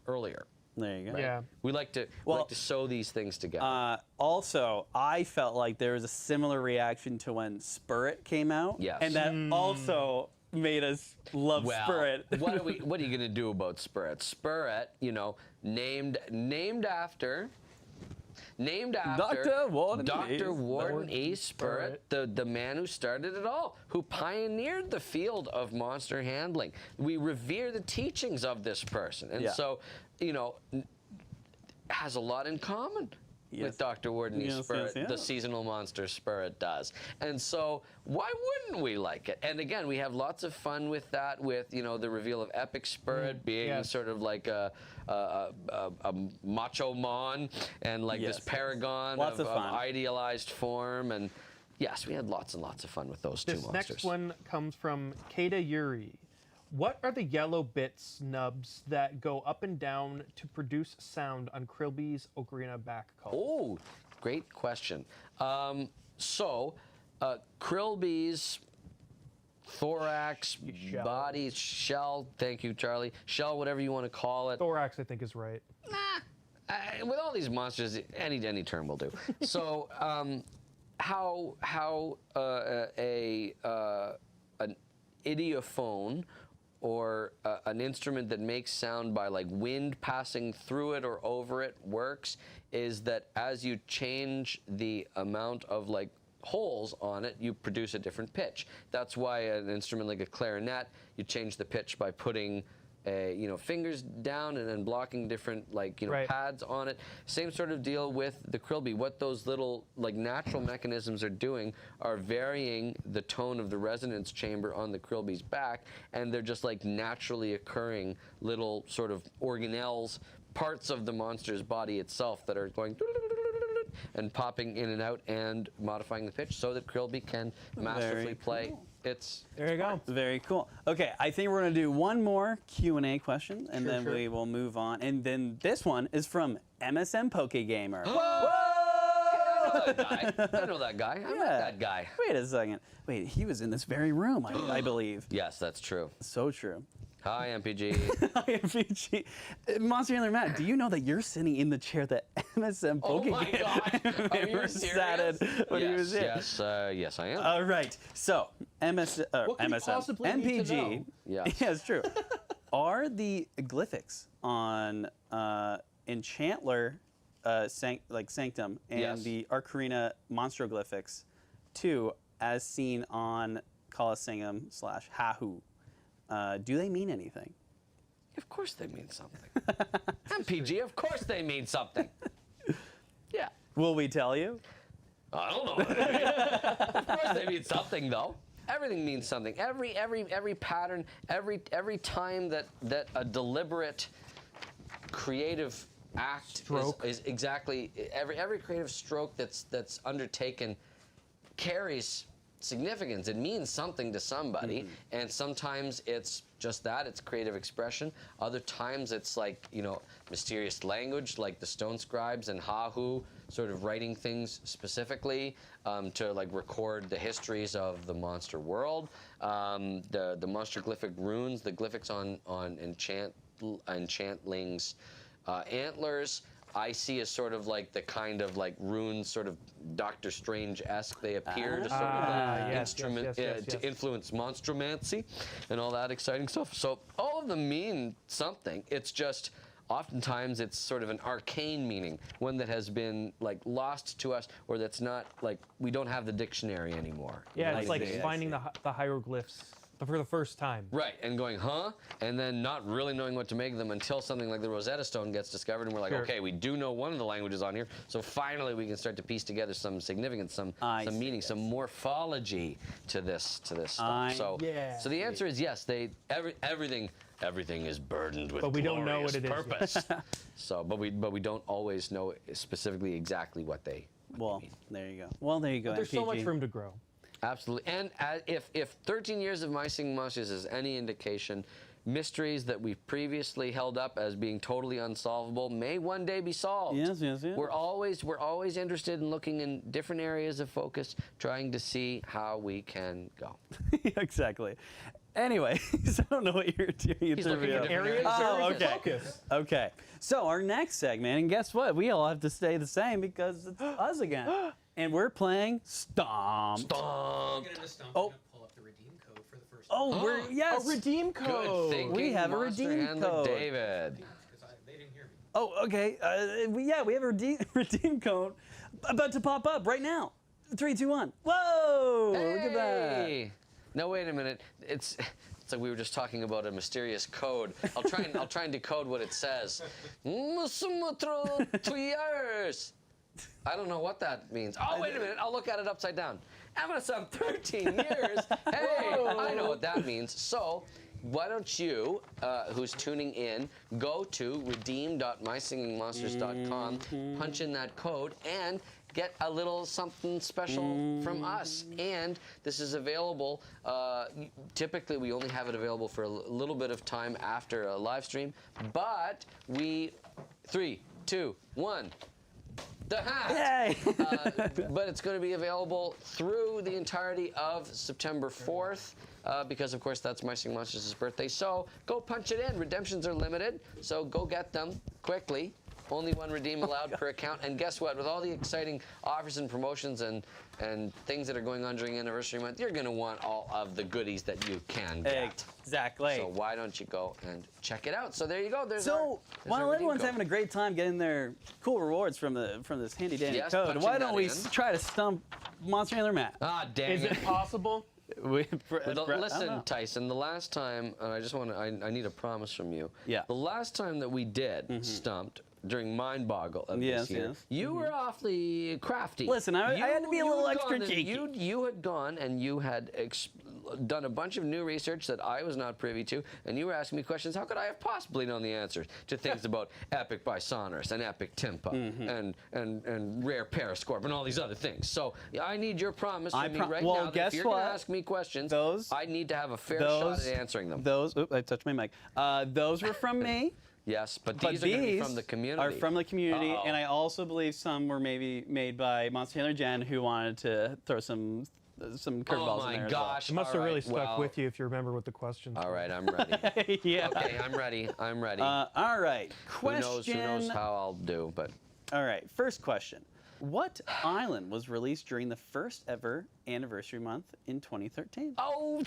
earlier. There you go. Yeah. We like to sew these things together. Also, I felt like there was a similar reaction to when Spirit came out. Yes. And that also made us love Spirit. what are you gonna do about Spirit? Spirit, named after Dr. Warden Dr. E. Warden E. Spirit, the man who started it all, who pioneered the field of monster handling. We revere the teachings of this person, and so has a lot in common Yes. with Dr. Warden E. Yes, Spirit, yes, the yeah. seasonal monster Spirit does. And so why wouldn't we like it? And again, we have lots of fun with that, with the reveal of Epic Spirit being yes. sort of like a macho mon and like Yes, this paragon lots of of fun. idealized form. And yes, we had lots and lots of fun with those two This monsters. next one comes from Kada Yuri. What are the yellow bit snubs that go up and down to produce sound on Krilby's ocarina back collar? Oh, great question. Krilby's thorax, Shell. body, shell, thank you, Charlie, shell, whatever you want to call it. Thorax, I think, is right. With all these monsters, any term will do. So, how an idiophone or an instrument that makes sound by like wind passing through it or over it works is that as you change the amount of like holes on it, you produce a different pitch. That's why an instrument like a clarinet, you change the pitch by putting fingers down and then blocking different Right. pads on it. Same sort of deal with the Quilby. What those little like natural mechanisms are doing are varying the tone of the resonance chamber on the Quilby's back, and they're just like naturally occurring little sort of organelles, parts of the monster's body itself that are going and popping in and out and modifying the pitch so that Quilby can masterfully play. Cool. It's There you go. Very cool. Okay, I think we're going to do one more Q&A question, and then sure. we will move on. And then this one is from MSM Poke Gamer. I know that guy. I met that guy. Wait a second. Wait, he was in this very room, I believe. Yes, that's true. So true. Hi, MPG. Hi, MPG. Monster Handler Matt, do you know that you're sitting in the chair that MSM Poke my God. Are you Gamer sat in serious? when he was here? Yes, I am. All right. So, What could you MSM, possibly need to MPG. know? Yes. Yeah, it's true. Are the glyphics on Enchantler, Sanctum, and Yes. the Arcarina Monstroglyphics, too, as seen on Colosseum / Hahu? Do they mean anything? Of course they mean something. MPG, of course they mean something. Yeah. Will we tell you? I don't know. What they mean. Of course they mean something, though. Everything means something. Every pattern, every time that a deliberate creative act Stroke. is exactly every creative stroke that's undertaken carries significance. It means something to somebody, and sometimes it's just that, it's creative expression. Other times it's like, mysterious language, like the stone scribes and Hahu sort of writing things specifically to like record the histories of the monster world. The monster glyphic runes, the glyphics on Enchantling's antlers, I see as sort of like the kind of like runes, sort of Doctor Strange-esque. They appear to sort of like yes, yes. to influence monstromancy and all that exciting stuff. So all of them mean something. It's just oftentimes it's sort of an arcane meaning, one that has been like lost to us, or that's not like we don't have the dictionary anymore. Yeah, it's I like see, I finding see. the hieroglyphs for the first time. Right, and going, huh? And then not really knowing what to make of them until something like the Rosetta Stone gets discovered, and we're like, Sure. okay, we do know one of the languages on here, so finally we can start to piece together some significance, some I see, meaning, some morphology to this stuff. I- So the answer is yes. Everything is burdened with But we don't know what glorious it is yet. purpose. So, but we don't always know specifically exactly what they Well, there you go. Well, there you go. There's so much MPG. room to grow. Absolutely. And if 13 years of My Singing Monsters is any indication, mysteries that we've previously held up as being totally unsolvable may one day be solved. Yes, yes, yes. We're always interested in looking in different areas of focus, trying to see how we can go. Exactly. Anyway, I don't know what you're doing. He's looking at different Areas Oh, of okay. focus. Okay. So our next segment, and guess what? We all have to stay the same because it's us again. And we're playing Stomp. Stomp. Oh. Pull up the redeem code for the first Oh, we're yes. A redeem Good code. thinking, We have a Monster redeem Handler code. David. they didn't hear me. Oh, okay. We have a redeem code about to pop up right now. 3, 2, 1. Whoa! Look at that. Hey! No, wait a minute. It's like we were just talking about a mysterious code. I'll try and decode what it says. 2 years. I don't know what that means. Oh, wait a minute. I'll look at it upside down. MSM 13 years. Hey, I know what that means. So, why don't you, who's tuning in, go to redeem.mysingingmonsters.com, punch in that code, and get a little something special from us. And this is available. Typically, we only have it available for a little bit of time after a live stream. But 3, 2, 1. The hat! Yay! But it's going to be available through the entirety of September 4th, because, of course, that's My Singing Monsters' birthday. So go punch it in. Redemptions are limited, so go get them quickly. Only one redeem allowed per account. And guess what? With all the exciting offers and promotions and things that are going on during Anniversary Month, you're going to want all of the goodies that you can get. Exactly. So why don't you go and check it out? So there you go. There's So our while redeem everyone's code. having a great time getting their cool rewards from this handy dandy Yes, code, punching why don't that we in. Try to stump Monster Handler Matt? Ah, dang Is it possible? Listen, Tyson, the last time, and I just want to, I need a promise from you. Yeah. The last time that we did Stumped during Mind Boggle of Yes, this year, yes. you were awfully crafty. Listen, I had to be a You little had extra gone and- cheeky. You had gone and you had done a bunch of new research that I was not privy to, and you were asking me questions. How could I have possibly known the answers to things about Epic by Sonorous and Epic Timpa and Rare Periscorp and all these other things? So I need your promise from me right well, now that guess if you're going what? to ask me questions, Those- I need to have a fair shot at answering them. Oops, I touched my mic. Those were from me. Yes, but But these are going to be from the community. are from the community, Uh-oh. and I also believe some were maybe made by Monster Handler Jen, who wanted to throw some curveballs Oh in there my as well. gosh! It must All have really right, stuck well, with you if you remember what the questions All were. right, I'm ready. Yeah. Okay, I'm ready. I'm ready. All right. who knows Question. how I'll do, but All right. First question. What island was released during the first ever anniversary month in 2013? oh,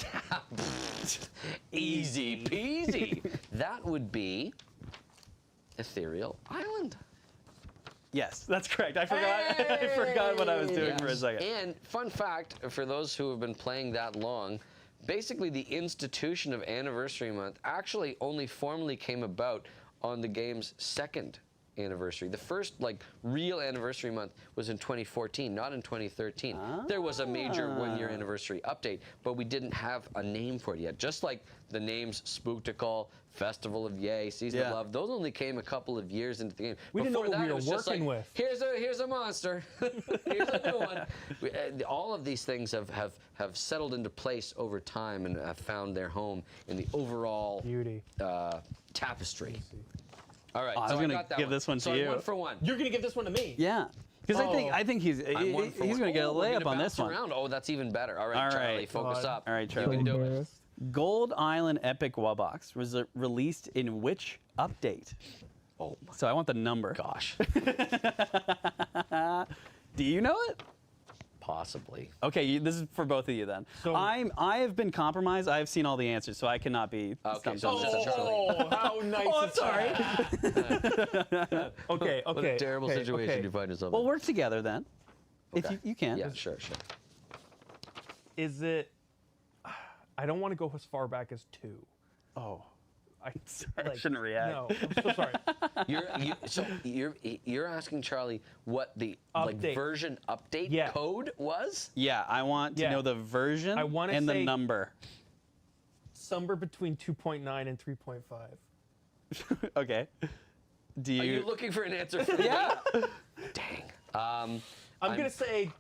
easy peasy. That would be Ethereal Island. Yes, that's correct. I forgot. I forgot what I was doing for a Yes. second. And fun fact for those who have been playing that long, basically the institution of Anniversary Month actually only formally came about on the game's second anniversary. The first real anniversary month was in 2014, not in 2013. There was a major one-year anniversary update, but we didn't have a name for it yet. Just like the names Spooktacle, Festival of Yay, Season Yeah. of Love, those only came a couple of years into the game. We didn't know Before what we that, it were was just working like, with. Here's a monster. Here's a new one. All of these things have settled into place over time and have found their home in the overall Beauty. tapestry. All right, I was so gonna got that give one. this one so to I'm you. 1 for 1. You're gonna give this one to me. Yeah, because Oh. I think he's I'm 1 for he's 1. going to get a we're layup gonna on this bounce one. around. Oh, that's even better. All right, All Charlie, right. focus God. up. All right, You Charlie. can do it. Gold Island Epic Wubbox was released in which update? Oh my So I want the number. gosh, Do you know it? possibly. Okay, this is for both of you then. So- I have been compromised. I have seen all the answers, so I cannot be Okay, stumped so on this this. is Charlie. Oh, how nice! Oh, I'm is sorry. that? Okay, okay. What a terrible okay, situation okay. you find yourself Well, in. work together then, if Okay. you can. Yeah, sure. Is it? I don't want to go as far back as 2. Oh, I, I shouldn't react. No, I'm so sorry. You're asking Charlie what the Update. version update Yeah. code was? Yeah, I want to Yeah. know the version I wanna and the say- number. Somewhere between 2.9 and 3.5. Okay. Do you? Are you looking for an answer for me? Yeah. Dang. I'm gonna say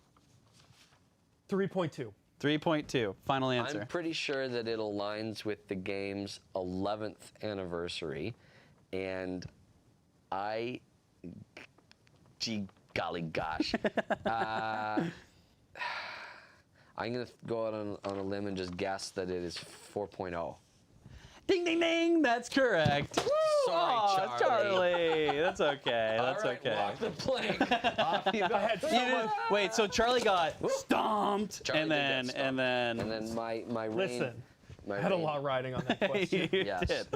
3.2. 3.2. Final answer. I'm pretty sure that it aligns with the game's 11th anniversary, and gee golly gosh, I'm gonna go out on a limb and just guess that it is 4.0. Ding, ding, ding. That's correct. Woo! Sorry, Aw, Charlie. That's okay. That's All right, okay. walk the plank. Off you go. I had so You didn't- much. wait, so Charlie got stomped, Charlie and did then get and then And then my reign. Listen, my I had a reign- lot riding on that question. you Yes. did.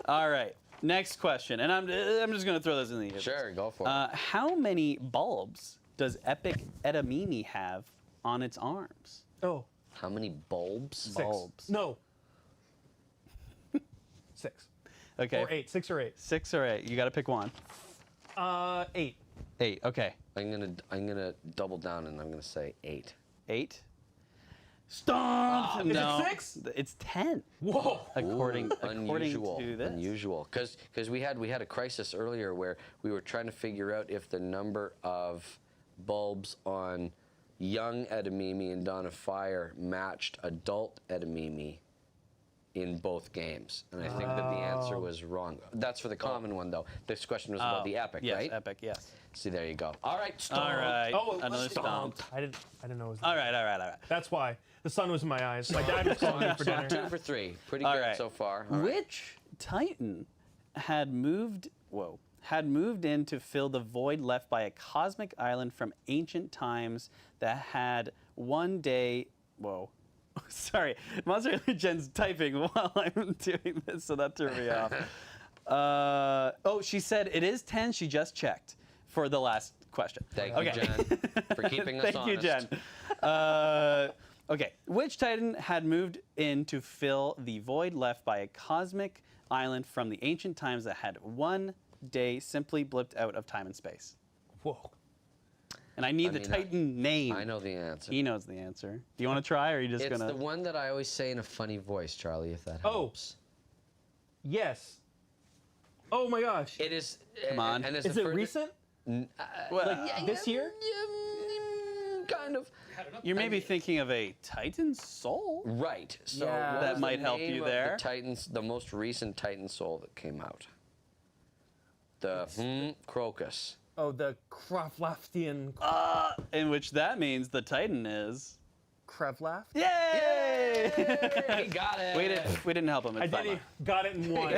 All right. Next question, and I'm just gonna throw this in the universe. Sure, go for it. How many bulbs does Epic Edamame have on its arms? Oh, How many bulbs? 6. Bulbs. No. 6. Okay. Or 8. 6 or 8. 6 or 8. You got to pick one. 8. 8. Okay. I'm gonna double down and I'm gonna say 8. 8. Stomped. Is it no. 6? It's 10. Whoa. According Unusual. to this. Unusual. Because we had a crisis earlier where we were trying to figure out if the number of bulbs on young Edamame and Dawn of Fire matched adult Edamame in both games. And I think that the answer was wrong. That's for the common one, though. This question was about the epic, yes, right? Epic, yes. See, there you go. All right, All right. Oh, it was Another stomp. I didn't know it was. All right. That's why the sun was in my eyes. My dad was calling me for dinner. 2 for 3. Pretty All good right. so far. All right. Which Titan had moved? Whoa. had moved in to fill the void left by a cosmic island from ancient times that had one day. Whoa. Sorry, Monster Jen's typing while I'm doing this, so that threw me off. Oh, she said it is 10. She just checked for the last question. Thank you, Jen, for keeping us Thank honest. you, Jen. Okay, which Titan had moved in to fill the void left by a cosmic island from the ancient times that had one day simply blipped out of time and space? Whoa. And I need I the mean, Titan name. I know the answer. He knows the answer. Do you want to try, or are you just It's gonna? the one that I always say in a funny voice, Charlie, if that Oh. helps. Yes. Oh my gosh. It is. Come on. And Is it recent? Well, Like this year? Kind of. you're maybe thinking of a Titan Soul. Right. So Yeah. what That was might the help name you of there. The Titans, the most recent Titan Soul that came out. The Crocus. Oh, the Kraflaftian In which that means the Titan is. Krevlaft? Yay! He got it. We didn't help him. It's I fine. didn't. Got it in one.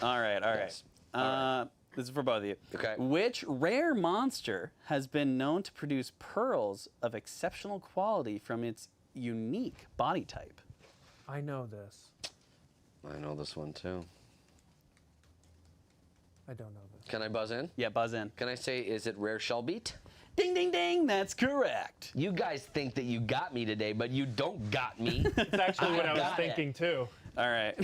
All right, all right. Yes. This is for both of you. Okay. Which rare monster has been known to produce pearls of exceptional quality from its unique body type? I know this. I know this one too. I don't know this. Can I buzz in? Yeah, buzz in. Can I say, is it rare shell beat? Ding, ding, ding. That's correct. You guys think that you got me today, but you don't got me. It's actually what I was got it. thinking too. All right.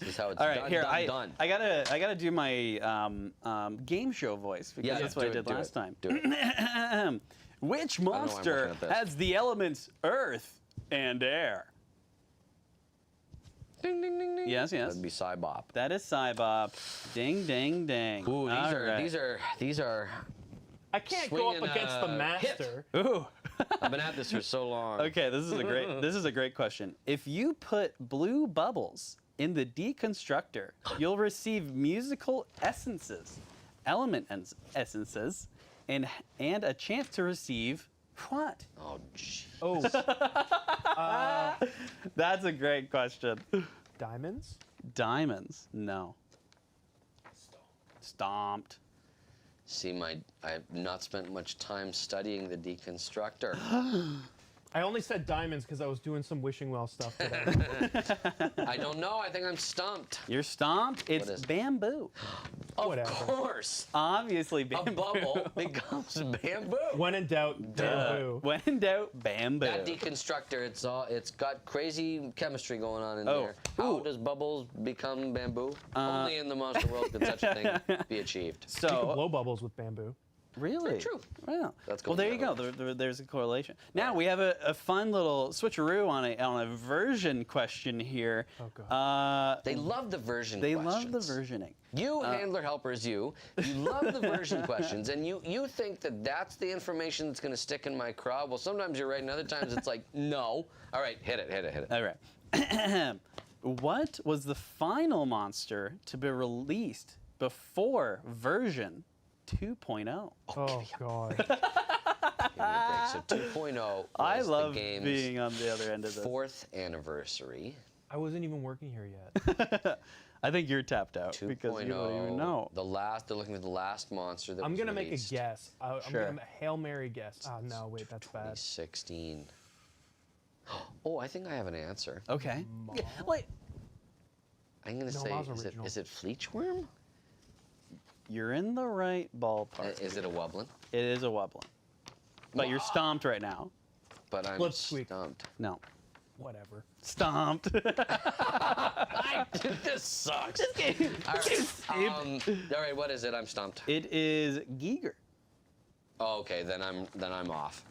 This is how it's All right. done, Here, done. I gotta do my game show voice because Yeah, that's what I do it, did do last it, time. do it. Which know why I'm monster looking at this. has the elements earth and air? Ding, ding, ding, ding. Yes, yes. That'd be Cybop. That is Cybop. Ding, ding, ding. Ooh, All right. these are. I can't go up Swinging, against the hit. master. Ooh. I've been at this for so long. Okay, this is a great question. If you put blue bubbles in the deconstructor, you'll receive musical essences, essences, and a chance to receive what? Oh, gee. Oh, That's a great question. diamonds? Diamonds? No. Stomped. See, I've not spent much time studying the deconstructor. I only said diamonds because I was doing some wishing well stuff today. I don't know. I think I'm stumped. You're stomped. It's is it? bamboo. Of Whatever. course. Obviously A bamboo. bubble becomes bamboo. When in doubt, bamboo. When in doubt, bamboo. That deconstructor, it's got crazy chemistry going on in Oh, there. How ooh. does bubbles become bamboo? Only in the monster world could such a thing be achieved. You can So blow bubbles with bamboo. really, True. Wow. That's Well, going there you the go. There's a correlation. Now we have a fun little switcheroo on a version question here. Oh, God. They love the version They questions. love the versioning. You handler helpers, you love the version questions, and you think that that's the information that's going to stick in my craw. Well, sometimes you're right, and other times it's like, no. All right, hit it. All right. What was the final monster to be released before version 2.0? Oh, God. Give me a break. So 2.0 was I love the game's being on the other end of this. 4th anniversary. I wasn't even working here yet. I think you're tapped out 2.0. because you don't even know. They're looking at the last monster that I'm was going to make a released. guess. I'm Sure. going to Hail Mary guess. Ah, no, wait, that's bad. 2016. Oh, I think I have an answer. Okay. Ma? Wait, I'm going to No, say, Ma's is original. it Fleechworm? you're in the right ballpark. Is it a Wublin? It is a Wublin. But you're stomped right now. But I'm Let's squeak. stumped. No. Whatever. Stomped. This sucks. It- All right, what is it? I'm stumped. It is Giger. Oh, okay, then I'm off.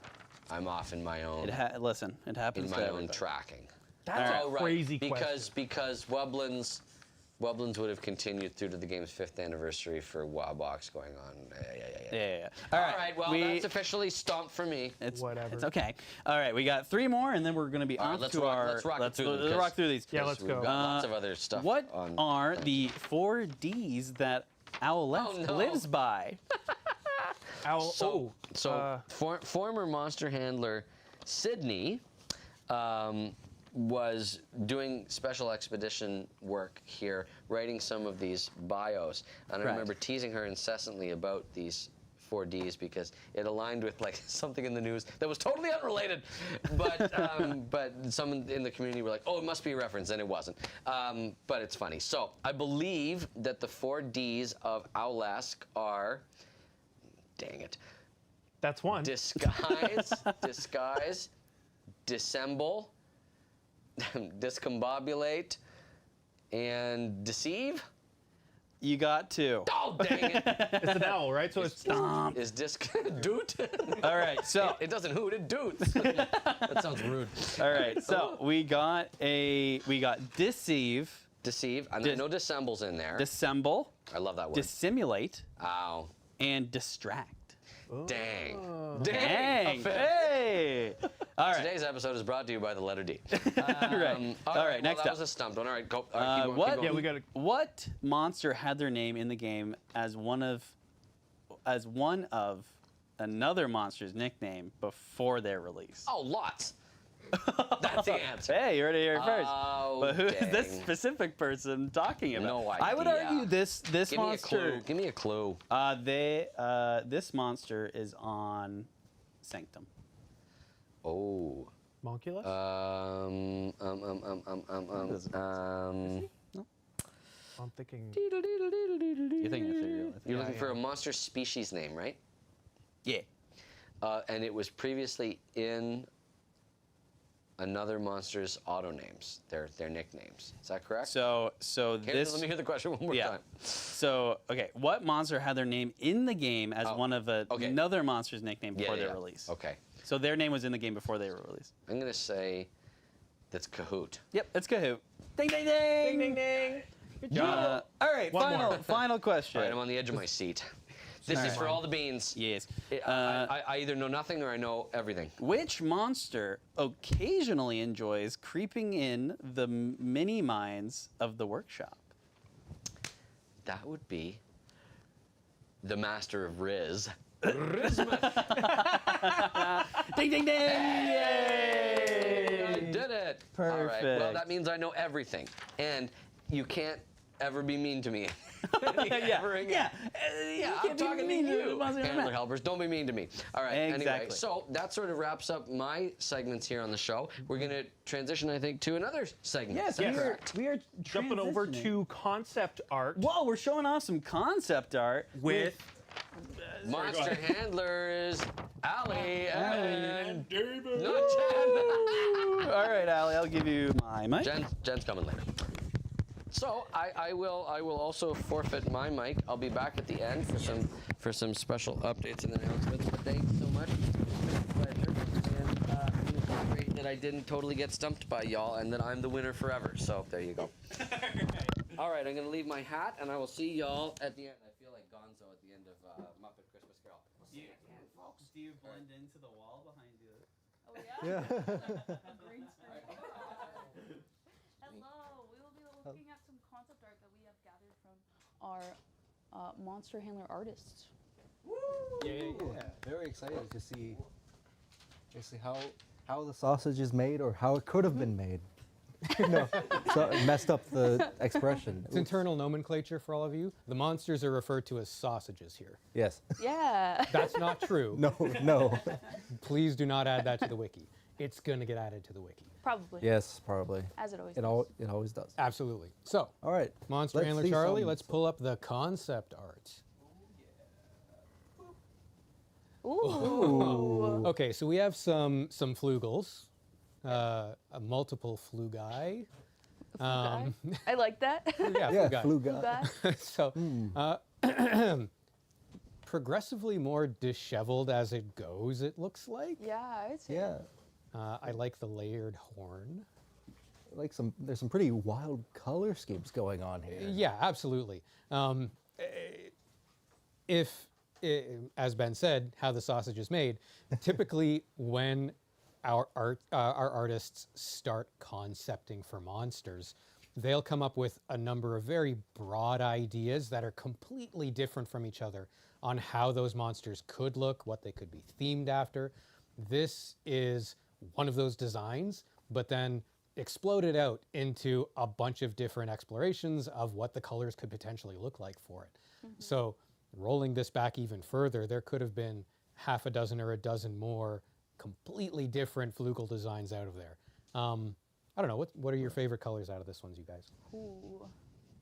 I'm off in my own Listen, it happens in to my own everybody. tracking. That's Oh, a right, crazy because question. Wublins would have continued through to the game's 5th anniversary for Wawbox going on. Yeah. All right, well, that's officially stumped for me. It's, Whatever. It's okay. All right, we got 3 more, and then we're going to be All right, off let's to rock- our. let's rock it through them, 'cause- rock through these. Yeah, let's We've go. got lots of other stuff. What on. are the 4 Ds that Owlette Oh, no. lives by? So former monster handler Sydney was doing special expedition work here, writing some of these bios, and I Right. remember teasing her incessantly about these 4Ds because it aligned with like something in the news that was totally unrelated, but some in the community were like, "Oh, it must be a reference," and it wasn't. But it's funny. So I believe that the 4Ds of Owlesk are, dang it, That's one. disguise, dissemble, discombobulate, and deceive. You got 2. Oh, dang it! It's an owl, right? So it's Is disc doot? All right, so It doesn't hoot, it doots. That sounds rude. all right, so we got deceive, Deceive. I know dissembles in there. dissemble, I love that word. dissimulate, Ow. and distract. Dang. Dang! Hey! All right. Today's episode is brought to you by the letter D. Right. All right, well, next that up. was a stumped one. All right, go. All right, keep What? going. Yeah, we gotta- What monster had their name in the game as one of another monster's nickname before their release? Oh, lots. That's the answer. Hey, you heard it here first. Oh, But who is this dang. specific person talking about? No I would idea. argue this Give me a monster. clue. Give me a clue. This monster is on Sanctum. Oh. Monculus? I'm thinking. You're thinking ethereal. You're looking for a monster species name, right? Yeah. And it was previously in another monster's auto names, their nicknames. Is that correct? So Here, this. let me hear the question one more Yeah. time. So okay, what monster had their name in the game as one of okay. another monster's nickname before Yeah, their yeah. release? Okay. So their name was in the game before they were released. I'm gonna say that's Kahoot. Yep, it's Kahoot. Ding ding ding. Ding, ding, ding. All right, One more. final question. All right, I'm on the edge of my seat. This is for all the beans. Yes. I either know nothing or I know everything. Which monster occasionally enjoys creeping in the mini mines of the workshop? That would be the master of Riz. Ding ding ding! I did it. All right. Well, Perfect. that means I know everything, and you can't ever be mean to me. Yeah, Ever again. yeah. Yeah, I'm talking to you. Handler helpers, don't be mean to me. All right, anyway, Exactly. so that sort of wraps up my segments here on the show. We're going to transition, I think, to another segment. Yes, Is that correct? we are Jumping over transitioning. to concept art Whoa, we're showing off some concept art with Monster handlers, Allie and David. not Jen. All right, Allie, I'll give you my mic. Jen's coming later. So I will also forfeit my mic. I'll be back at the end for some special updates and announcements. But thanks so much. It's been a pleasure. And it's great that I didn't totally get stumped by y'all and that I'm the winner forever. So there you go. All right, I'm gonna leave my hat and I will see y'all at the end. I feel like Gonzo at the end of Muppet Christmas Carol. We'll see you at the end, folks. Do you blend into the wall behind you? Oh yeah? Green screen. Hello, we will be looking at some concept art that we have gathered from our monster handler artists. Yeah, very excited to see basically how the sausage is made or how it could have been made. No, so it messed up the expression. It's internal nomenclature for all of you. The monsters are referred to as sausages here. Yes. Yeah. That's not true. No. Please do not add that to the wiki. It's going to get added to the wiki. Probably. Yes, probably. As it always It does. always does. Absolutely. So, All right. Monster Let's Handler see Charlie, some- let's pull up the concept art. Ooh. Okay, so we have some flugels, a multiple flugi. I like that. Yeah, Yeah, flugi. flu guy. So, progressively more disheveled as it goes, it looks like. Yeah, I'd say. Yeah. I like the layered horn. There's some pretty wild color schemes going on here. Yeah, absolutely. As Ben said, how the sausage is made, typically when our artists start concepting for monsters, they'll come up with a number of very broad ideas that are completely different from each other on how those monsters could look, what they could be themed after. This is one of those designs, but then exploded out into a bunch of different explorations of what the colors could potentially look like for it. So rolling this back even further, there could have been half a dozen or a dozen more completely different flugel designs out of there. I don't know, what are your favorite colors out of this ones, you guys? Ooh.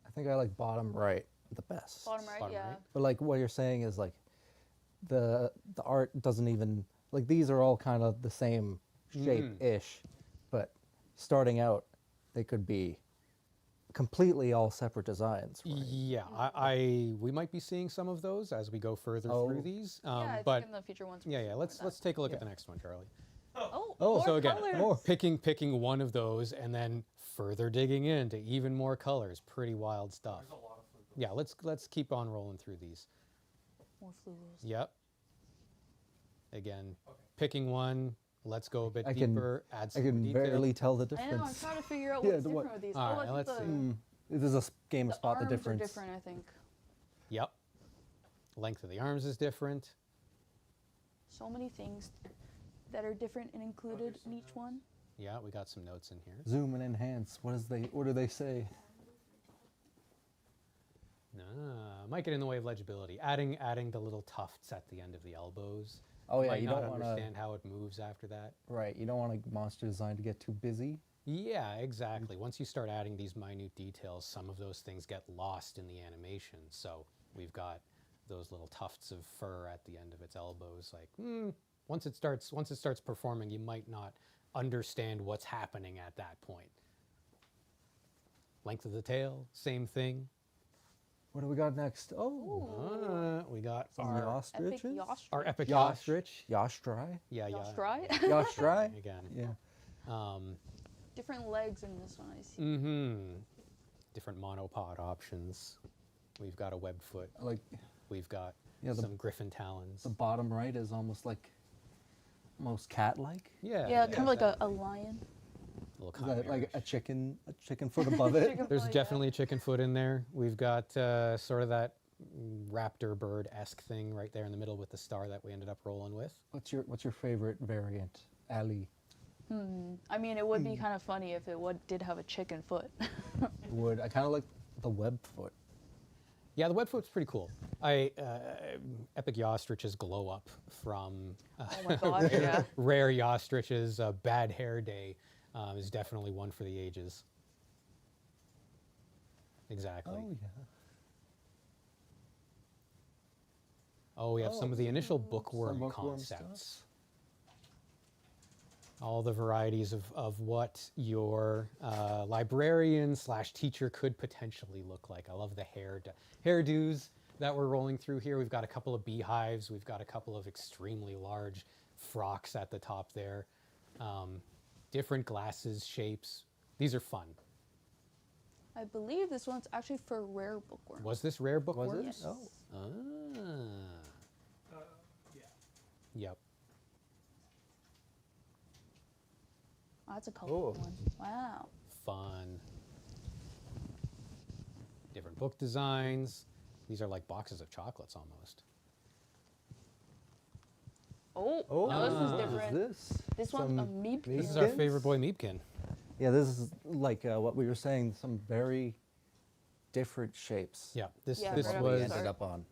I think I like bottom right the best. Bottom right, Bottom yeah. right. But like what you're saying is like the art doesn't even like these are all kind of the same shape-ish, but starting out they could be completely all separate designs. Right? Yeah, we might be seeing some of those as we go further through these. Yeah, I but think in the future ones. yeah, let's take a look at the next one, Charlie. Oh, Oh, more So again, colors. picking one of those and then further digging into even more colors. Pretty wild stuff. Yeah, let's keep on rolling through these. More flugels. Yep. Again, picking one. Let's go a bit I can- deeper. Add I some can detail. barely tell the I know. I'm difference. trying to figure out Yeah, what's the different what- with these. All oh, right, I let's think see. This is a game the to spot the arms are difference. different, I think. Yep. Length of the arms is different. So many things that are different and included in each one. Yeah, we got some notes in here. Zoom and enhance. What do they say? Might get in the way of legibility. Adding the little tufts at the end of the elbows. Oh yeah, might you not don't want understand to. how it moves after that. Right, you don't want a monster design to get too busy. Yeah, exactly. Once you start adding these minute details, some of those things get lost in the animation. So we've got those little tufts of fur at the end of its elbows. Like, once it starts performing, you might not understand what's happening at that point. Length of the tail, same thing. What do we got next? Oh, We got some our ostriches. Epic ostrich. our epic Yosh. ostrich. Yostrich. Yeah, yeah. Ostrai? Yostrich. Again. Yeah. Different legs in this one, I see. Mm-hmm. Different monopod options. We've got a webbed foot. Like We've got Yeah, the- some griffin talons. the bottom right is almost cat-like. Yeah. Yeah, kind of like a lion. little Is that like chimerish. a chicken foot above it? Chicken There's foot, definitely a chicken foot in there. We've got sort of that raptor bird-esque thing right there in the middle with the star that we ended up rolling with. What's your favorite variant, Ali? I mean, it would be kind of funny if it did have a chicken foot. I kind of like the web foot. Yeah, the webfoot's pretty cool. Epic Yostrich's glow up from Oh my gosh, yeah. Rare Yostrich's Bad Hair Day is definitely one for the ages. Exactly. Oh yeah. Oh, we have some of the initial bookworm some bookworm concepts. All the varieties of what your librarian / teacher could potentially look like. I love the hairdos that we're rolling through here. We've got a couple of beehives. We've got a couple of extremely large frocks at the top there. Different glasses, shapes. These are fun. I believe this one's actually for rare bookworms. Was this rare bookworms? it? Yes. Oh. Yeah. Yep. Oh, that's a colorful Oh. one. Wow. Fun. Different book designs. These are like boxes of chocolates almost. Oh, Oh, no, this is what different. this? This one's a Some meep. This is our Meepkins? favorite boy Meepkin. Yeah, this is like what we were saying. Some very different shapes. Yeah, this Yeah, this right What we was ended up on.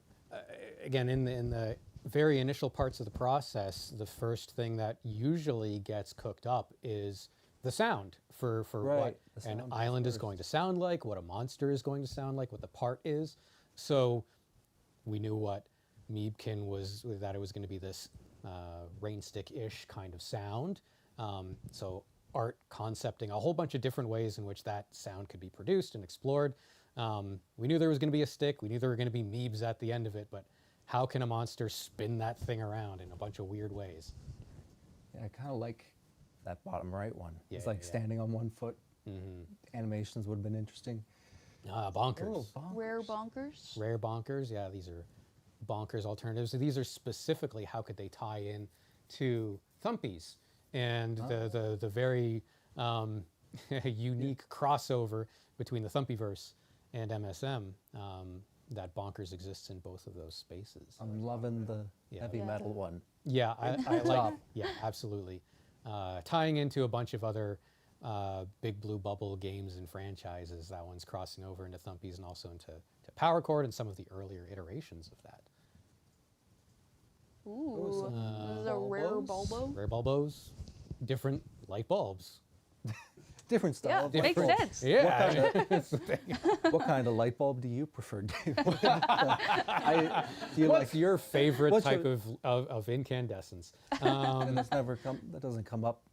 again in the very initial parts of the process. The first thing that usually gets cooked up is the sound for Right, what the an sound island is first. going to sound like, what a monster is going to sound like, what the part is. So we knew what Meebkin was, that it was going to be this rain stick-ish kind of sound. So art concepting a whole bunch of different ways in which that sound could be produced and explored. We knew there was going to be a stick. We knew there were going to be meebs at the end of it, but how can a monster spin that thing around in a bunch of weird ways? Yeah, I kind of like that bottom right one. Yeah, It's like yeah. standing on one foot. Mm-hmm. Animations would have been interesting. Bonkers. Rare bonkers. Rare bonkers. Yeah, these are bonkers alternatives. So these are specifically how could they tie in to Thumpies and the very unique crossover between the Thumpyverse and MSM. That bonkers exists in both of those spaces. I'm loving the Yeah. heavy Yeah. metal one. Yeah, I like. Top. Yeah, absolutely. Tying into a bunch of other Big Blue Bubble games and franchises. That one's crossing over into Thumpies and also into Power Chord and some of the earlier iterations of that. Ooh, this is a rare bulbos? bulbo. Rare Bulbos, different light bulbs. Different style. Yeah, of light makes bulb. sense. Yeah. What kind of light bulb do you prefer, Dave? Do you What's your favorite what's type your- of incandescence? and that doesn't come up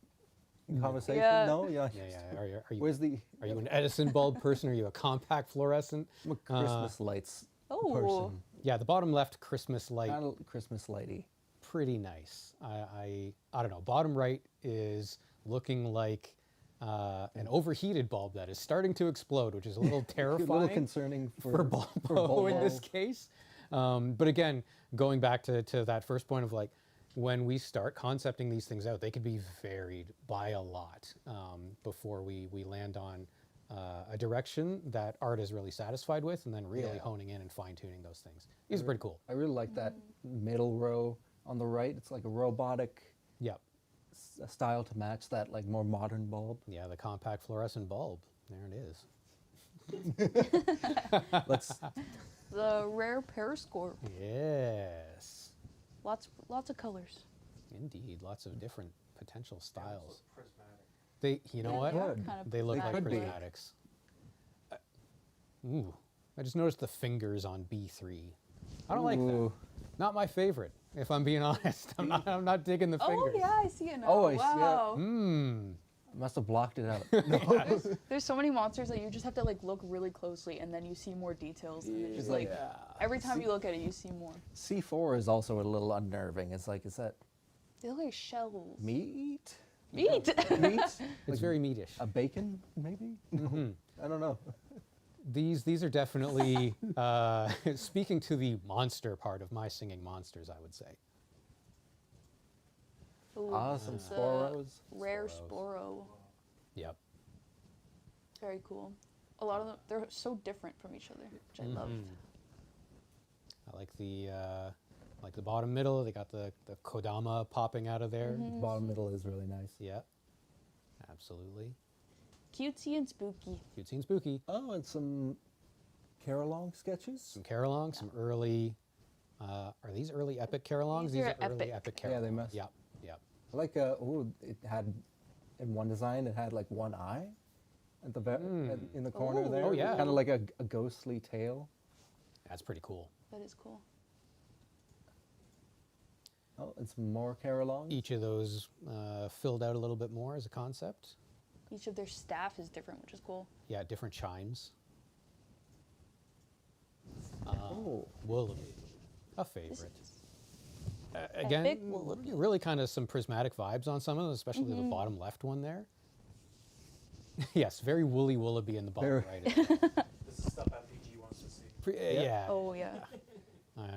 in conversation? Yeah. No? Yeah. Yeah. Are you Where's the are you an Edison bulb person? Are you a compact fluorescent? I'm a Christmas lights Oh. person? Yeah, the bottom left Christmas light, Kind of Christmas lighty. pretty nice. I don't know. Bottom right is looking like an overheated bulb that is starting to explode, which is a little A terrifying. little concerning for Bulbo in this case. But again, going back to that first point of like, when we start concepting these things out, they could be varied by a lot before we land on a direction that art is really satisfied with, and then really Yeah. honing in and fine tuning those things. These are pretty cool. I really like that middle row on the right. It's like a robotic Yep. style to match that like more modern bulb. Yeah, the compact fluorescent bulb. There it is. Let's The rare periscope. Yes. Lots of colors. Indeed, lots of different potential styles. They, you know Yeah, what? they are Good. kind of They look like could be. prismatics. Ooh, I just noticed the fingers on B3. I don't like that. Ooh. Not my favorite, if I'm being honest. I'm not digging the Oh fingers. yeah, I see it now. Oh, I see it. wow. Mmm. Must have blocked it out. No. There's so many monsters that you just have to like look really closely, and then you see more details. And it's just like every time you look at it, you see more. C4 is also a little unnerving. It's like, is that They look like shells. meat? Meat. Meat? It's very meatish. A bacon, maybe? No. I don't know. These are definitely speaking to the monster part of my singing monsters, I would say. Ooh, Awesome. it's a Sporos. Rare Sporos. Sporo. Yep. Very cool. A lot of them, they're so different from each other, which I love. I like the bottom middle. They got the Kodama popping out of there. Mm-hmm. Bottom middle is really nice. Yeah. Absolutely. Cutesy and spooky. Cutesy and spooky. Oh, and some Carolong sketches? Some Carolong, some early. Are these early epic Carolongs? These are early epic. epic Yeah, they Carolongs. must. Yep. Yep. I like, it had, in one design, it had like one eye at the in the corner Ooh. there. Oh, yeah. Kind of like a ghostly tail. That's pretty cool. That is cool. Oh, and some more Carolong. Each of those filled out a little bit more as a concept. Each of their staff is different, which is cool. Yeah, different chimes. Oh. Willoughby, a favorite. Again, Epic Willoughby. really kind of some prismatic vibes on some of them, especially the bottom left one there. Yes, very woolly Willoughby in the bottom Very. right. as well. This is stuff MPG wants to see. Yeah, Oh yeah.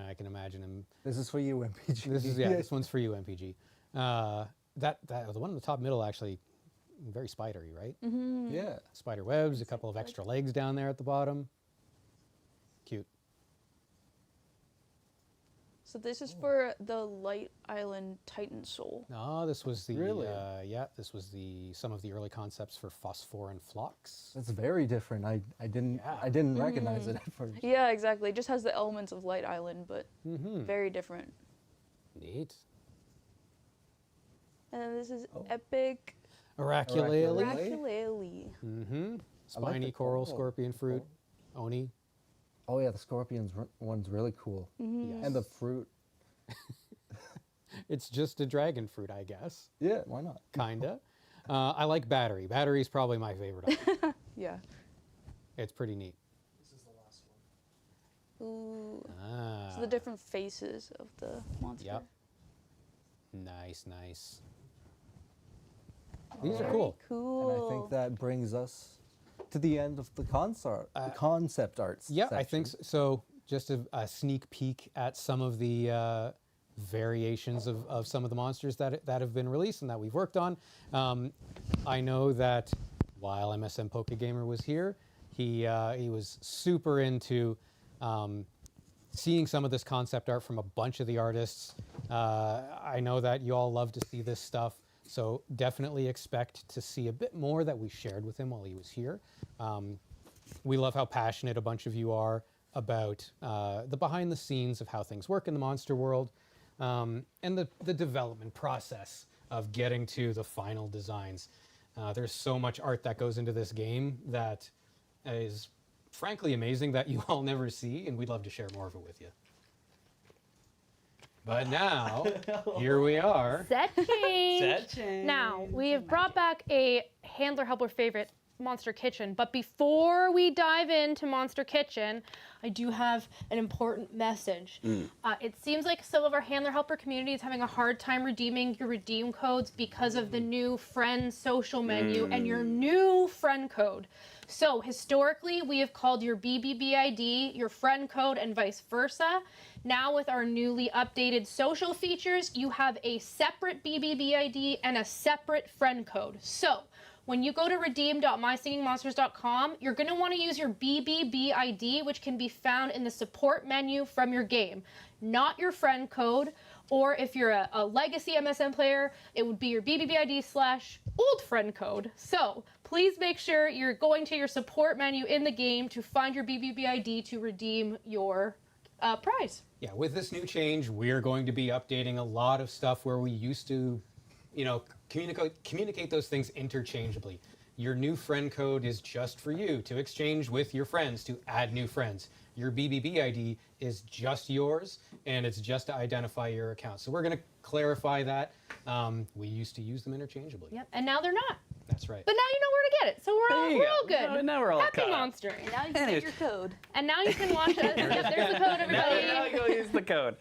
I can imagine him. This is for you, MPG. This is this one's for you, MPG. The one in the top middle actually very spidery, right? Yeah. Spider webs, a couple of extra legs down there at the bottom. Cute. So this is for the Light Island Titan Soul. No, this was the Really? this was some of the early concepts for Phosphor and Phlox. That's very different. I didn't recognize it at first. Yeah, exactly. It just has the elements of Light Island, but very different. Neat. And then this is Epic Oraculale. Oraculale. Mm-hmm. I like Spiny the coral, coral. scorpion fruit, oni. Oh yeah, the scorpions one's really cool. Mm-hmm. And the fruit. It's just a dragon fruit, I guess. Yeah, why not? Kinda. I like battery. Battery's probably my favorite of them. Yeah. It's pretty neat. This is the last one. Ooh. Ah. So the different faces of the monster. Yep. Nice, nice. These are cool. Cool. And I think that brings us to the end of the concept arts. Yeah, I think section. so. Just a sneak peek at some of the variations of some of the monsters that have been released and that we've worked on. I know that while MSM Gamer was here, he was super into seeing some of this concept art from a bunch of the artists. I know that you all love to see this stuff. So definitely expect to see a bit more that we shared with him while he was here. We love how passionate a bunch of you are about the behind the scenes of how things work in the monster world, and the development process of getting to the final designs. There's so much art that goes into this game that is frankly amazing that you all never see, and we'd love to share more of it with you. But now, here we are. Set change. Set change. Now, we have brought back a handler helper favorite, Monster Kitchen. But before we dive into Monster Kitchen, I do have an important message. It seems like some of our handler helper community is having a hard time redeeming your redeem codes because of the new friend social menu and your new friend code. So historically, we have called your BBBID your friend code and vice versa. Now with our newly updated social features, you have a separate BBBID and a separate friend code. So when you go to redeem.mysingingmonsters.com, you're going to want to use your BBBID, which can be found in the support menu from your game, not your friend code. Or if you're a legacy MSN player, it would be your BBBID/old friend code. So please make sure you're going to your support menu in the game to find your BBBID to redeem your prize. Yeah, with this new change, we're going to be updating a lot of stuff where we used to, communicate those things interchangeably. Your new friend code is just for you to exchange with your friends, to add new friends. Your BBBID is just yours, and it's just to identify your account. So we're going to clarify that. We used to use them interchangeably. Yep, and now they're not. That's right. But now you know where to get it, so we're There you all go. good. Now we're all Happy caught up. monstering. Now you Anyways. get your code. And now you can watch us. Yep, there's the code, Now everybody. go use the code.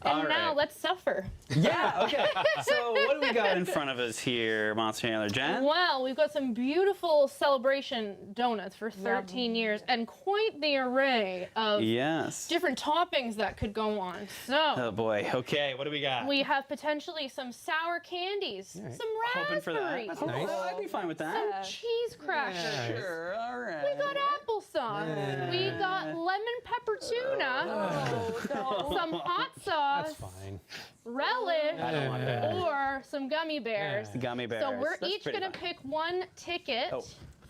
And All now right. let's suffer. Yeah, okay. So what do we got in front of us here, Monster Handler Jen? Well, we've got some beautiful celebration donuts for 13 years and quite the array of Yes. different toppings that could go on. So Oh boy. Okay, what do we got? we have potentially some sour candies, right. some Hoping for that. raspberries, That's Nice. I'd be fine with that. Yeah. cheese crackers. Sure, all right. We got applesauce. Yeah. We got lemon pepper tuna. Oh, no. Some hot sauce. That's fine. Relish. I don't want that. Or some gummy bears. Yeah. Gummy bears. So we're That's each pretty going to fun. pick one ticket Oh.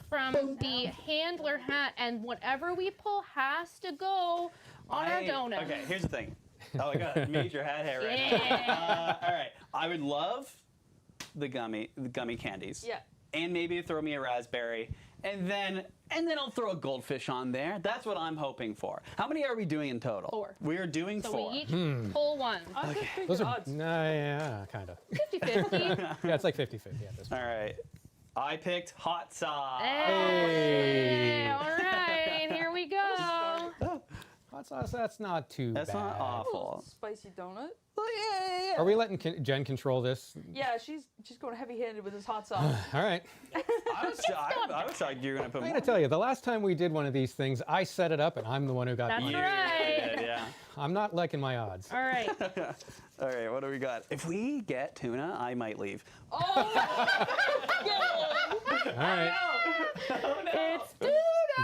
from the handler hat, and whatever we pull has to go on our donut. Okay, here's the thing. Oh my god, major hat hair right now. Yeah. All right, I would love the gummy candies. Yeah. And maybe throw me a raspberry, and then I'll throw a goldfish on there. That's what I'm hoping for. How many are we doing in total? 4. We're doing So 4. we each pull one. I could figure Those are, odds. yeah, kind of. 50-50. Yeah, it's like 50-50 at this point. All right, I picked hot sauce. Hey, all right, here we go. Hot sauce, that's not too That's bad. not awful. Spicy donut. Well, yeah. Are we letting Jen control this? Yeah, she's going heavy-handed with this hot sauce. All right. I was shocked you were gonna put I'm more. going to tell you, the last time we did one of these things, I set it up and I'm the one who got That's beat. right. Yeah. I'm not liking my odds. All right. All right, what do we got? If we get tuna, I might leave. Oh, All right. It's tuna.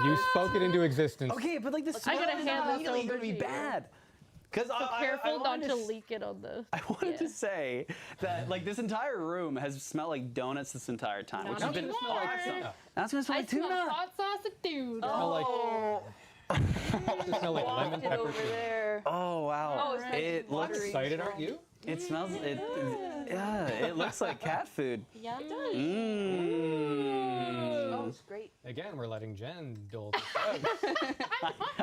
You spoke it into existence. Okay, but like the I smell gotta is hand this immediately over gonna be to you. bad. Because So careful not to leak it on the. I wanted Yeah. to say that like this entire room has smelled like donuts this entire time, Not which has been anymore. awesome. Now it's gonna smell I like smell tuna. hot sauce and tuna. Smell like, it smell like lemon wafted pepper. over tuna. there. Oh wow! Oh, it's nice it and looks. watery. Excited, aren't you? It smells. Yeah, it looks like cat food. Yum. Mmm. Oh, it's great. Again, we're letting Jen dole this out.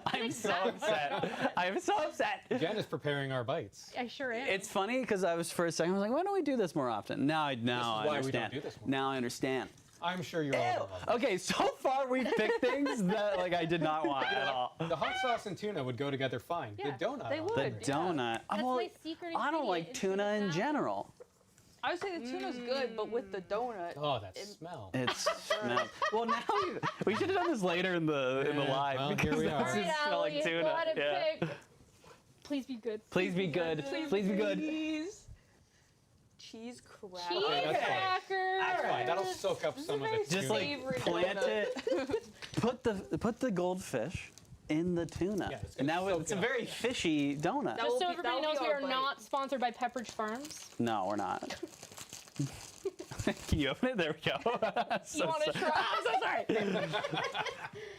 I'm so upset. I'm so upset. Jen is preparing our bites. I sure am. It's funny because I was for a second I was like, why don't we do this more often? Now I why we don't understand. do this more. Now I understand. I'm sure you're all Ew. gonna love Okay, so far we've picked things that like I did not want at all. it. The hot sauce and tuna would go together fine. Yeah, the donut. they on would. The Yeah. donut. That's well, my secret I don't ingredient like into tuna the in salad. general. I would say the tuna's good, but with the donut. Oh, that smell. It's no. Well, now we should have done this later in the Yeah, live well, because here we this are. is Alright, smell like Allie, tuna. go ahead and Yeah. pick. Please be good. Please be good. Please be good. Cheese. Cheese crackers. Cheese that's fine. crackers. That's fine. That'll soak up some of it. Just tuna. like Favorite plant donut. it. Put the goldfish in the tuna. Yeah, it's and gonna now soak it's it a up. very fishy donut. That Just will so be- everybody that'll knows, be we our are bite. not sponsored by Pepperidge Farms. No, we're not. Can you open it? There we go. You want to try? I'm so sorry.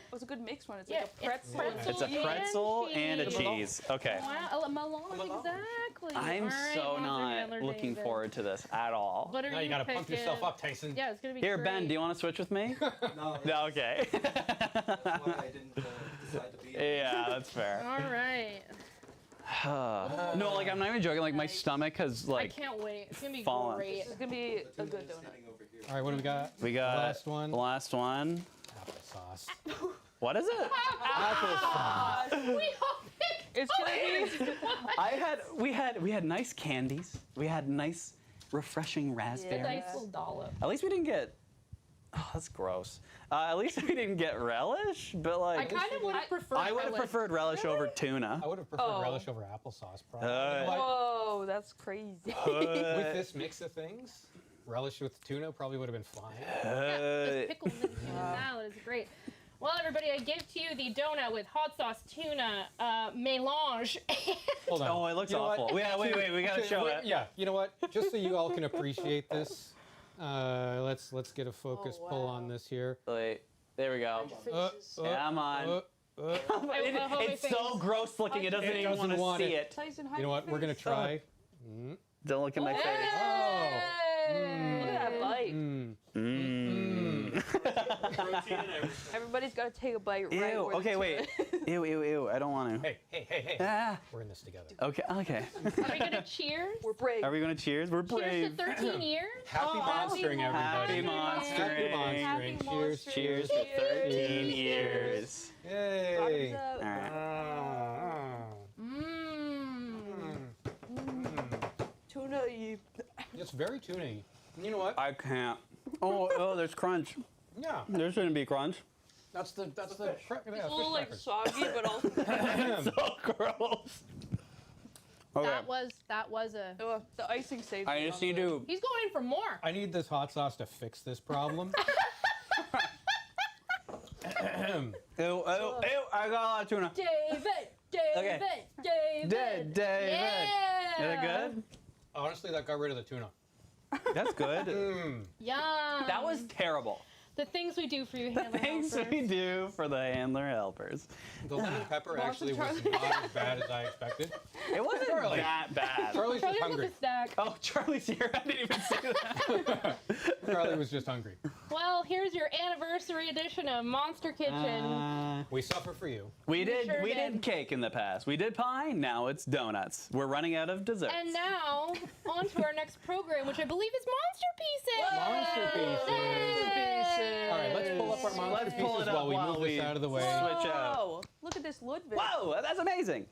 It was a good mixed one. It's like a pretzel. It's a pretzel and a cheese. Okay. Wow, a melange, exactly. I'm All right, so Monster not Handler looking David. forward to this at all. What are Now you gotta pump picking? yourself up, Tyson. Yeah, it's gonna be Here, great. Ben, do you want to switch with me? No, No, okay. that's why I didn't decide to be. Yeah, that's fair. All right. No, like I'm not even joking. Like my Nice. stomach has I like can't wait. It's gonna be fallen. great. It's gonna be a good donut. All right, what do we got? We got Last one. Last one. Applesauce. What is it? Applesauce. We all picked. It's gonna be. We had nice candies. We had nice, refreshing raspberries. Nice little dollop. At least we didn't get. Oh, that's gross. At least we didn't get relish, but I like kind of would have preferred. I would have relish. preferred relish over tuna. I would have preferred Oh. relish over applesauce, probably. Uh, But Whoa, that's crazy. with this mix of things, relish with tuna probably would have been fine. This pickle mixed salad is great. Well, everybody, I give to you the donut with hot sauce tuna melange. Hold on. Oh, it looks You know what? awful. Wait, we gotta show it. Yeah, you know what? Just so you all can appreciate this, let's get a focus pull on this here. Wait, there we go. Come on. It's so gross looking. It doesn't It even doesn't want want to see it. it. Tyson, You know what? We're gonna try. Don't look at my face. Oh. Look at that bite. Everybody's got to take a bite right Ew. where the Okay, tuna wait. is. Ew. I don't want to. Hey. Ah. We're in this together. Okay. Are we gonna cheers? We're brave. Are we gonna cheers? We're Cheers to brave. 13 years. Happy monstering, Happy everybody. monstering. Happy monstering. Cheers. Cheers for 13 years. Yay. Bottoms up. All right. Tuna. It's very tuney. You know what? I can't. Oh, there's crunch. Yeah. There shouldn't be crunch. That's the It's a little like crackers. soggy, but also So gross. Okay. That was a. the icing saved I it just on need the- to. He's going in for more. I need this hot sauce to fix this problem. Ew, I got a lot of tuna. David. Okay. David. Yeah. Is it good? Honestly, that got rid of the tuna. That's good. Yum. That was terrible. the things we do for you, handler Things helpers. we do for the handler helpers. The lemon pepper actually was not as bad as I expected. It wasn't Charlie. that bad. Charlie's just Charlie hungry. with a stack. Oh, Charlie's here. I didn't even see that. Charlie was just hungry. Well, here's your anniversary edition of Monster Kitchen. We suffer for you. We did sure we did. did cake in the past. We did pie. Now it's donuts. We're running out of desserts. And now, on to our next program, which I believe is Monster Pieces. Monster Pieces. All right, let's pull up our monster Let's pull pieces it up while we while move we this out of the way. switch out. Whoa! Look at this Ludwig. Whoa, that's amazing.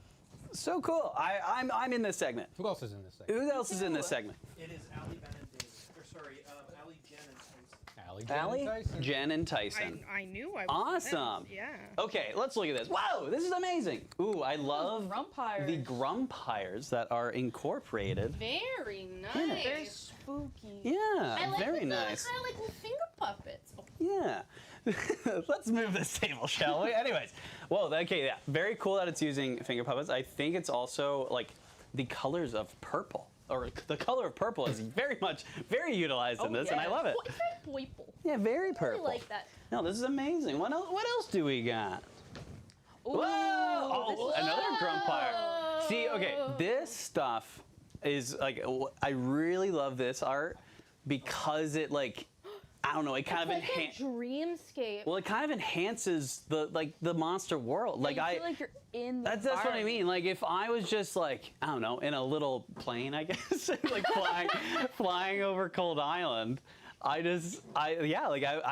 So cool. I'm in this segment. Who else is in this segment? Who else is in this segment? It is Allie, Ben, and David. Or sorry, Allie, Jen, and Tyson. Allie, Jen, Allie, and Tyson. Jen, and Tyson. I knew I was. Awesome. Yeah. Okay, let's look at this. Wow, this is amazing. Ooh, I love Grumpires. the grumpires that are incorporated. Very nice. Very spooky. Yeah, I like very the nice. kind of like little finger puppets. Oh, Yeah. Let's move this table, shall we? Anyways, whoa, okay, yeah. Very cool that it's using finger puppets. I think it's also like the colors of purple, or the color of purple is very utilized in this, and I love it. It's very purple. Yeah, very I purple. like that. No, this is amazing. What else do we got? Ooh, Whoa! Oh, this is- another grumpire. See, okay, this stuff is like, I really love this art because it like, I don't know, it kind of It's like a enhances. dreamscape. Well, it kind of enhances the monster world. Like you feel like you're in the that's what I environment. mean. Like if I was just like, I don't know, in a little plane, I guess, like flying over Cold Island, I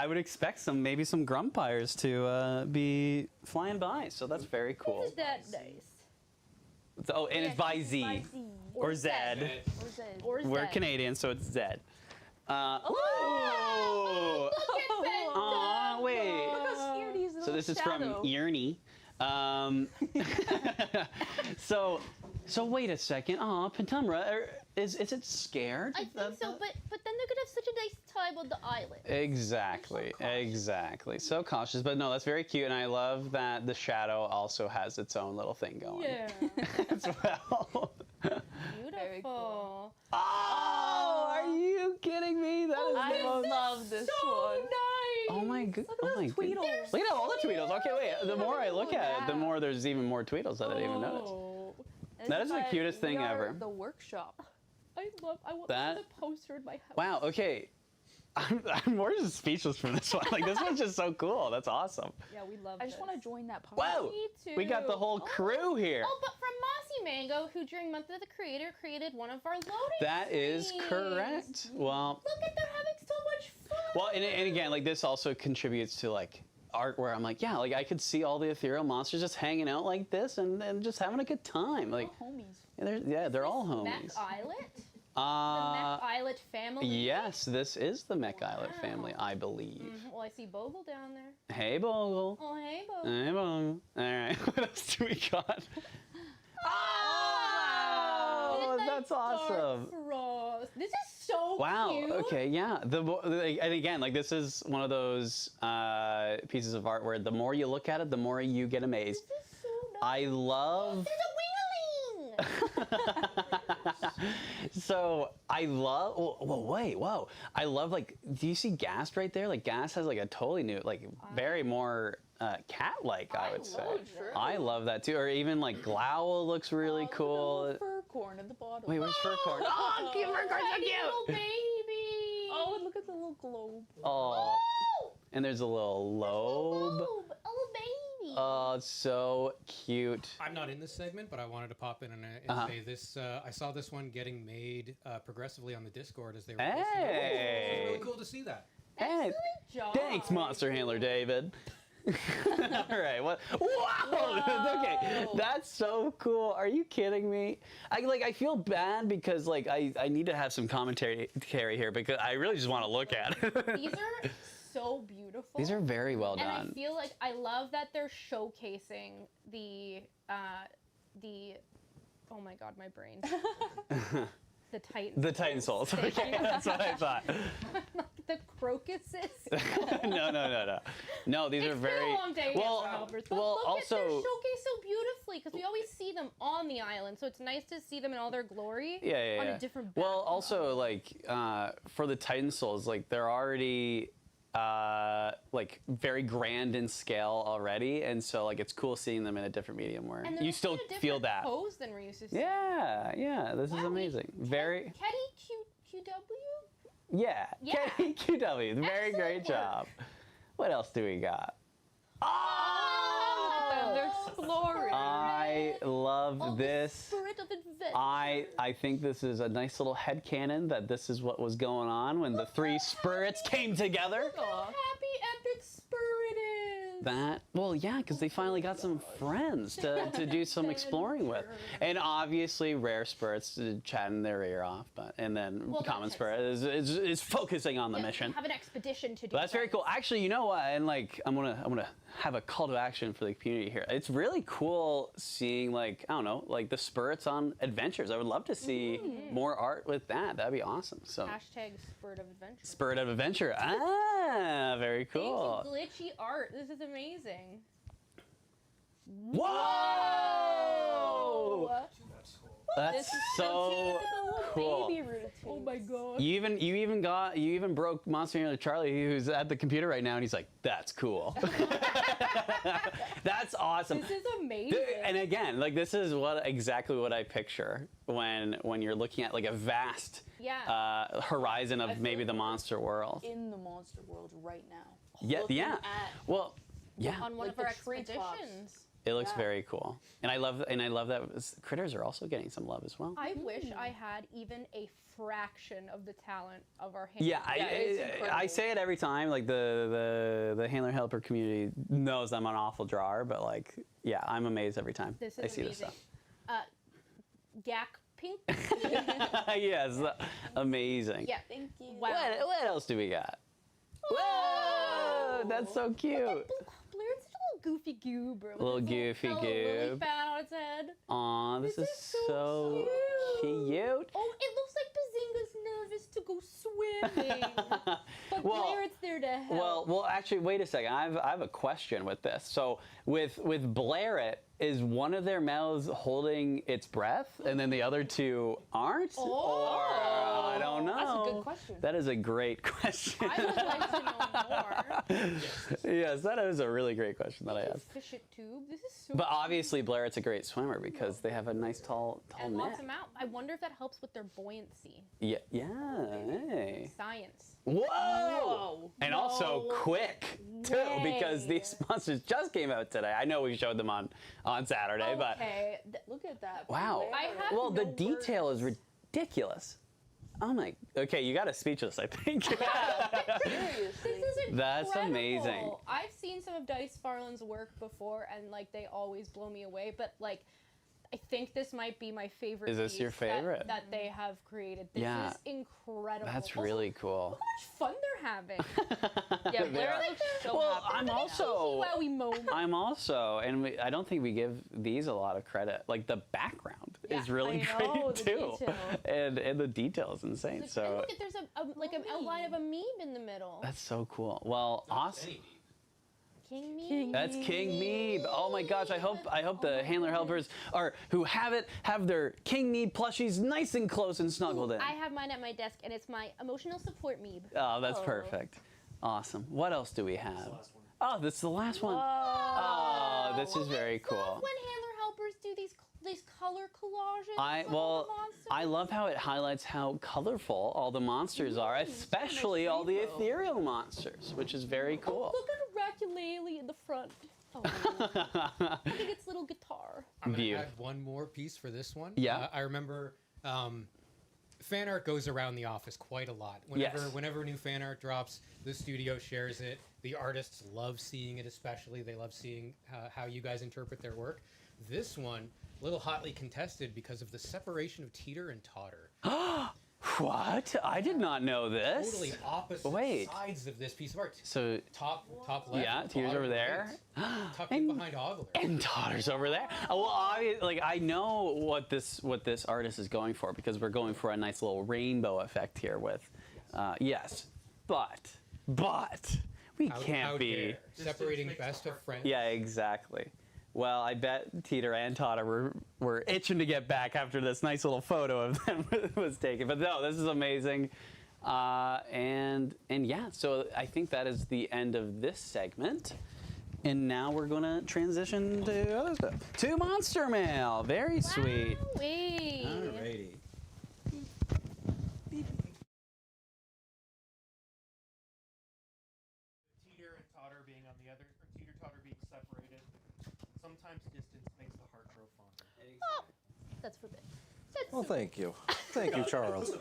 would expect maybe some grumpires to be flying by. So that's very cool. Is that nice? Oh, and it's by Z or Z. Or We're Zed. Canadian, so it's Z. Oh, look at Ben. Aw, wait. Look how scared he is. So this is from Earney. So wait a second. Aw, Pentumra, is it scared? I think so, but then they're gonna have such a nice time on the island. Exactly, exactly. So cautious, but no, that's very cute, and I love that the shadow also has its own little thing going Yeah. as well. Beautiful. cool. Oh, are you kidding me? That is I love this one. Nice. Oh my god. Look at those Tweedles. Look at all the Tweedles. Okay, wait. The more I look at it, the more there's even more Tweedles that I didn't even notice. And That is the by cutest thing We Are ever. The workshop. I want That- the poster in my house. Wow, okay. I'm more just speechless from this one. Like, this one's just so cool. That's awesome. Yeah, we love I just want to join that party. Whoa! Me too. We got the whole crew here. Oh, but from Mossy Mango, who during Month of the Creator created one of our loading That is screens. correct. Well, Look at them having so much fun. well, and again, like, this also contributes to, like, art where I'm like, yeah, like, I could see all the ethereal monsters just hanging out like this and just having a good time. Like, Oh, homies. they're all Mech homies. Islet? The Mech Islet family? Yes, this is the Mech Islet family, I believe. Well, I see Bogle down there. Hey, Bogle. Oh, hey, Bogle. Hey, Bogle. All right, what else do we got? Oh, Midnight that's Dark awesome. Frost. This is so Wow. cute. Okay. Yeah. And again, like, this is one of those pieces of art where the more you look at it, the more you get amazed. This is so nice. I love. There's a wingling! So I love. Whoa, wait, whoa! I love, like. Do you see Ghast right there? Like, Ghast has like a totally new, like, very more cat-like, I would say. I love that too. Or even like Glowl looks really cool. Fur corn at the bottom. Wait, where's Furcorn? Oh, cute Furcorn's so Tiny cute. little baby. Oh, and look at the little globe. Oh, and there's a little lobe. Oh, a little baby. Oh, it's so cute. I'm not in this segment, but I wanted to pop in and say this. I saw this one getting made progressively on the Discord as they were releasing it. It Hey. was really cool to see that. Hey, Excellent job. thanks, Monster Handler David. All right, what? Wow! Okay, that's so cool. Are you kidding me? I feel bad because, like, I need to have some commentary here because I really just want to look at it. These are so beautiful. These are very well And done. I feel like I love that they're showcasing the oh my god, my brain. The Titan. The Titan Souls. Okay, that's what I thought. The crocuses. No. No, these are It's very. been a long day. well, Albert, but well, look also. at they're showcased so beautifully because we always see them on the island, so it's nice to see them in all their glory Yeah. on a different. Well, backdrop. also, like, for the Titan Souls, like, they're already like very grand in scale already, and so, like, it's cool seeing them in a different medium where And they're you also still in a different feel that. pose than we're used to seeing. Yeah, this is Wow, amazing. Very, Ketty QW. yeah, Yeah. KQW, very Excellent great work. job. What else do we got? Oh, They're exploring. I love Oh, the this. spirit of adventure. I think this is a nice little headcanon that this is what was going on when the three spirits came together. Look how happy epic spirit is. That, well, yeah, because they finally got some friends to do some exploring with. And obviously, rare spirits chatting their ear off, and then Well, common that's spirit is focusing on the Yeah, mission. Have an expedition to do. But that's very that. cool. Actually, you know what? And, like, I'm gonna have a call to action for the community here. It's really cool seeing, like, I don't know, like, the spirits on adventures. I would love to see more art with that. That'd be awesome. So, Hashtag spirit of adventure. spirit of adventure. Ah, very cool. Thank you, glitchy art. This is amazing. Whoa! That's so cool. Baby routine. Oh my god. You even broke Monster Hunter Charlie, who's at the computer right now, and he's like, "That's cool." That's awesome. This is amazing. And again, like, this is exactly what I picture when you're looking at, like, a vast Yeah. horizon I of feel maybe the like monster world. In the monster world right now. Yeah, Looking yeah. at Well, yeah. On one like of our the treetops. expeditions. It looks yeah. very cool, and I love that critters are also getting some love as well. I wish I had even a fraction of the talent of our hand. Yeah, it's I incredible. say it every time. Like, the handler helper community knows I'm an awful drawer, but, like, yeah, I'm amazed every time This I is see this amazing. stuff. Gak Pink. Yes, amazing. Yeah. Thank you. Wow. What else do we got? Whoa, that's so cute. Blair's such a little goofy goober. with Little his goofy little lily goob. pad on its head. Aw, this is so cute. Oh, it looks like Bazinga's nervous to go swimming. But Well- Blair's there to help. Well, actually, wait a second. I have a question with this. So with Blairit, is one of their mouths holding its breath, and then the other two aren't? Or I don't know. That's a good question. That is a great question. I would like to know more. Yes, that is a really great question that I asked. Fish it tube. This is so. But obviously, Blairett's a great swimmer because they have a nice tall And neck. lots them out. I wonder if that helps with their buoyancy. Yeah, hey. Science. Whoa! And also No quick too, because way. these monsters just came out today. I know we showed them on Saturday, but Okay, look at that. wow. I have Well, the no detail words. is ridiculous. Oh my. Okay, you got us speechless, I think. Seriously. This is incredible. That's amazing. I've seen some of Dice Farland's work before, and like they always blow me away. But like, I think this might be my favorite. Is this your piece that- favorite? that they have created? This Yeah. is incredible. That's Also, really cool. Look how much fun they're having. Yeah, They Blair are. looks so Well, happy. I'm also. Wowie moment. I'm also, and I don't think we give these a lot of credit. Like the background is really I know, great the too, detail. and the detail is insane. And So look at there's like an outline of a meeb in the middle. that's so cool. Well, awesome. King meeb. That's King Meeb. Oh my gosh! I hope the handler helpers who have their King Meeb plushies nice and close and snuggled in. I have mine at my desk, and it's my emotional support meeb. Oh, that's perfect. Awesome. What else do we have? Oh, this is the last one. Oh, this is very I love cool. when handler helpers do these color collages. of all Well, the monsters. I love how it highlights how colorful all the monsters are, especially all the ethereal monsters, which is very cool. Look at Raculele in the front. Oh, look at its little guitar. I'm gonna View. add one more piece for this one. Yeah. I remember fan art goes around the office quite a lot. Yes. Whenever new fan art drops, the studio shares it. The artists love seeing it, especially. They love seeing how you guys interpret their work. This one, a little hotly contested because of the separation of teeter and totter. What? I did not know this. Totally opposite Wait. sides of this piece of art. So, Top left. yeah, tears bottom over there. right, tucked in behind Ogler. And Totter's over there. Oh, well, I know what this artist is going for because we're going for a nice little rainbow effect here with, yes, but we can't How be. dare. Separating best of friends. Yeah, exactly. Well, I bet Teeter and Totter were itching to get back after this nice little photo of them was taken. But no, this is amazing. And yeah, so I think that is the end of this segment. And now we're going to transition to other stuff. To Monster Mail. Very sweet. Wait. Alrighty. Teeter and Totter being on the other, or Teeter Totter being separated. Sometimes distance makes the heart grow fonder. That's forbidden. Well, thank you. Thank you, Charles.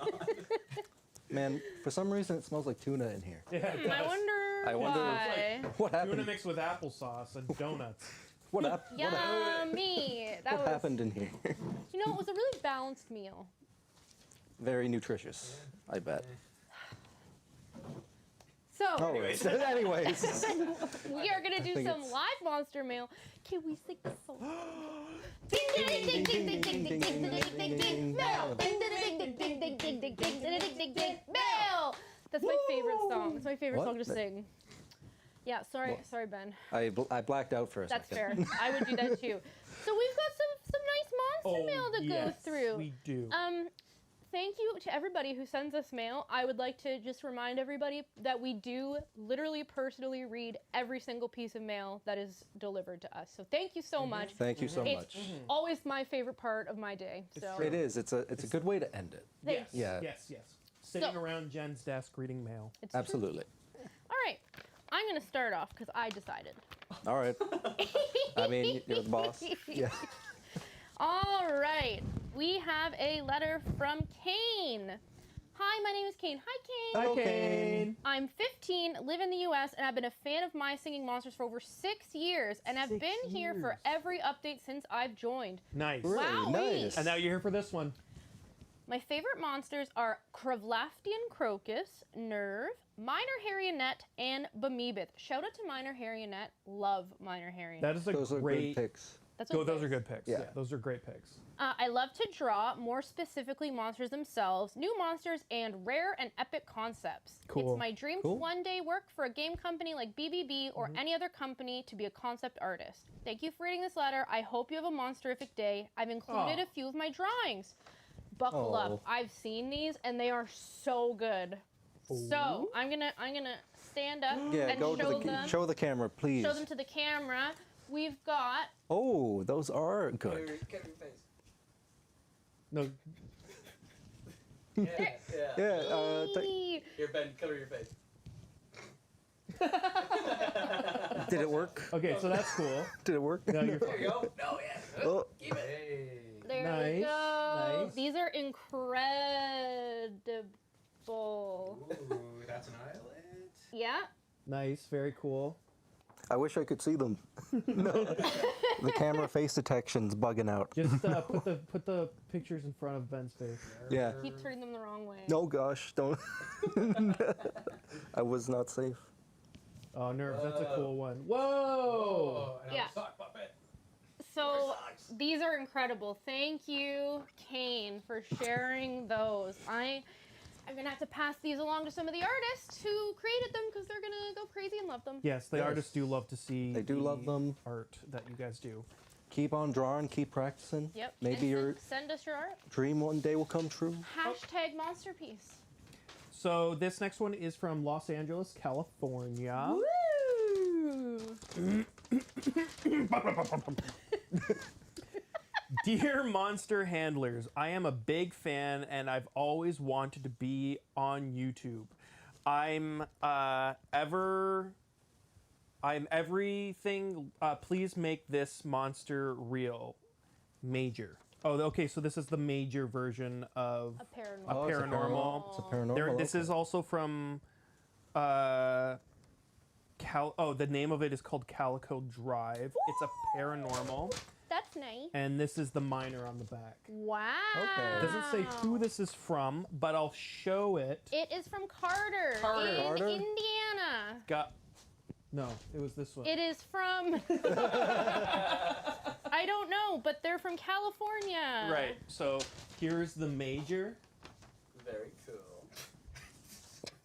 Man, for some reason it smells like tuna in here. I wonder why. What Tuna happened? mixed with applesauce and donuts. What happened? Yummy. That What was. happened in here? You know, it was a really balanced meal. Very nutritious, I bet. So Anyways, we are gonna do think some it's- live monster mail. Can we sing the song? Ding ding ding ding ding ding ding ding ding ding ding mail. Ding ding ding ding ding ding ding ding ding ding ding mail. That's my favorite song. It's my favorite What? song to sing. Yeah, sorry, Ben. I blacked out for a That's second. fair. I would do that too. So we've got some nice monster mail to yes, go through. we do. Thank you to everybody who sends us mail. I would like to just remind everybody that we do literally personally read every single piece of mail that is delivered to us. So thank you so much. Thank you so It's much. always my favorite part of my day. So It is. It's a good way to end it. thanks. Yeah. Yes. Sitting So- around Jen's desk reading mail. It's true. Absolutely. All right. I'm going to start off because I decided. All right. I mean, you're the boss. Yeah. All right. We have a letter from Kane. Hi, my name is Kane. Hi, Kane. Hello, Kane. I'm 15, live in the U.S., and I've been a fan of My Singing Monsters for over 6 years, and I've been here for every update since I've joined. Nice. Really Wowee. nice. And now you're here for this one. My favorite monsters are Kravlaftian Crocus, Nerve, Minor Harionette, and Bamebith. Shout out to Minor Harionette. Love Minor Harionette. That is a Those are great. good picks. That's Those okay. are good picks. Yeah. Yeah, those are great picks. I love to draw, more specifically monsters themselves, new monsters, and rare and epic concepts. Cool. It's my dream to one day work for a game company like BBB or any other company to be a concept artist. Thank you for reading this letter. I hope you have a monsterific day. I've included a few of my drawings. Buckle up. I've seen these and they are so good. So I'm gonna stand up Yeah, and go show to them. show the camera, please. Show them to the camera. We've got Oh, those are good. No, Yeah. Eee. Here, Ben, cover your face. Did it work? okay, so that's cool. Did it work? No, you're fine. go. No, yeah. Oh, There Nice, we go. nice. These are incredible. Ooh, that's an island. Yeah. Nice, very cool. I wish I could see them. No. The camera face detection's bugging out. Just put the pictures in front of Ben's face. Yeah. Keep turning them the wrong way. No, gosh, don't. I was not safe. Oh, Nerves, that's a cool one. Whoa! Yeah. So these are incredible. Thank you, Kane, for sharing those. I'm gonna have to pass these along to some of the artists who created them because they're gonna go crazy and love them. Yes, the artists do love to see. They do the love them. art that you guys do. Keep on drawing, keep practicing. Yep. Maybe and your send us your art. dream one day will come true. Hashtag monsterpiece. So this next one is from Los Angeles, California. Woo! Dear Monster Handlers, I am a big fan and I've always wanted to be on YouTube. I'm everything. Please make this monster real. Major. Oh, okay. So this is the major version of A paranormal. a paranormal. It's a paranormal. This is also from. The name of it is called Calico Drive. It's a paranormal, That's nice. and this is the miner on the back. Wow. Okay. It doesn't say who this is from, but I'll show it. It is from Carter, in Carter? Indiana. No, it was this one. It is from. I don't know, but they're from California. Right. So here's the major. Very cool.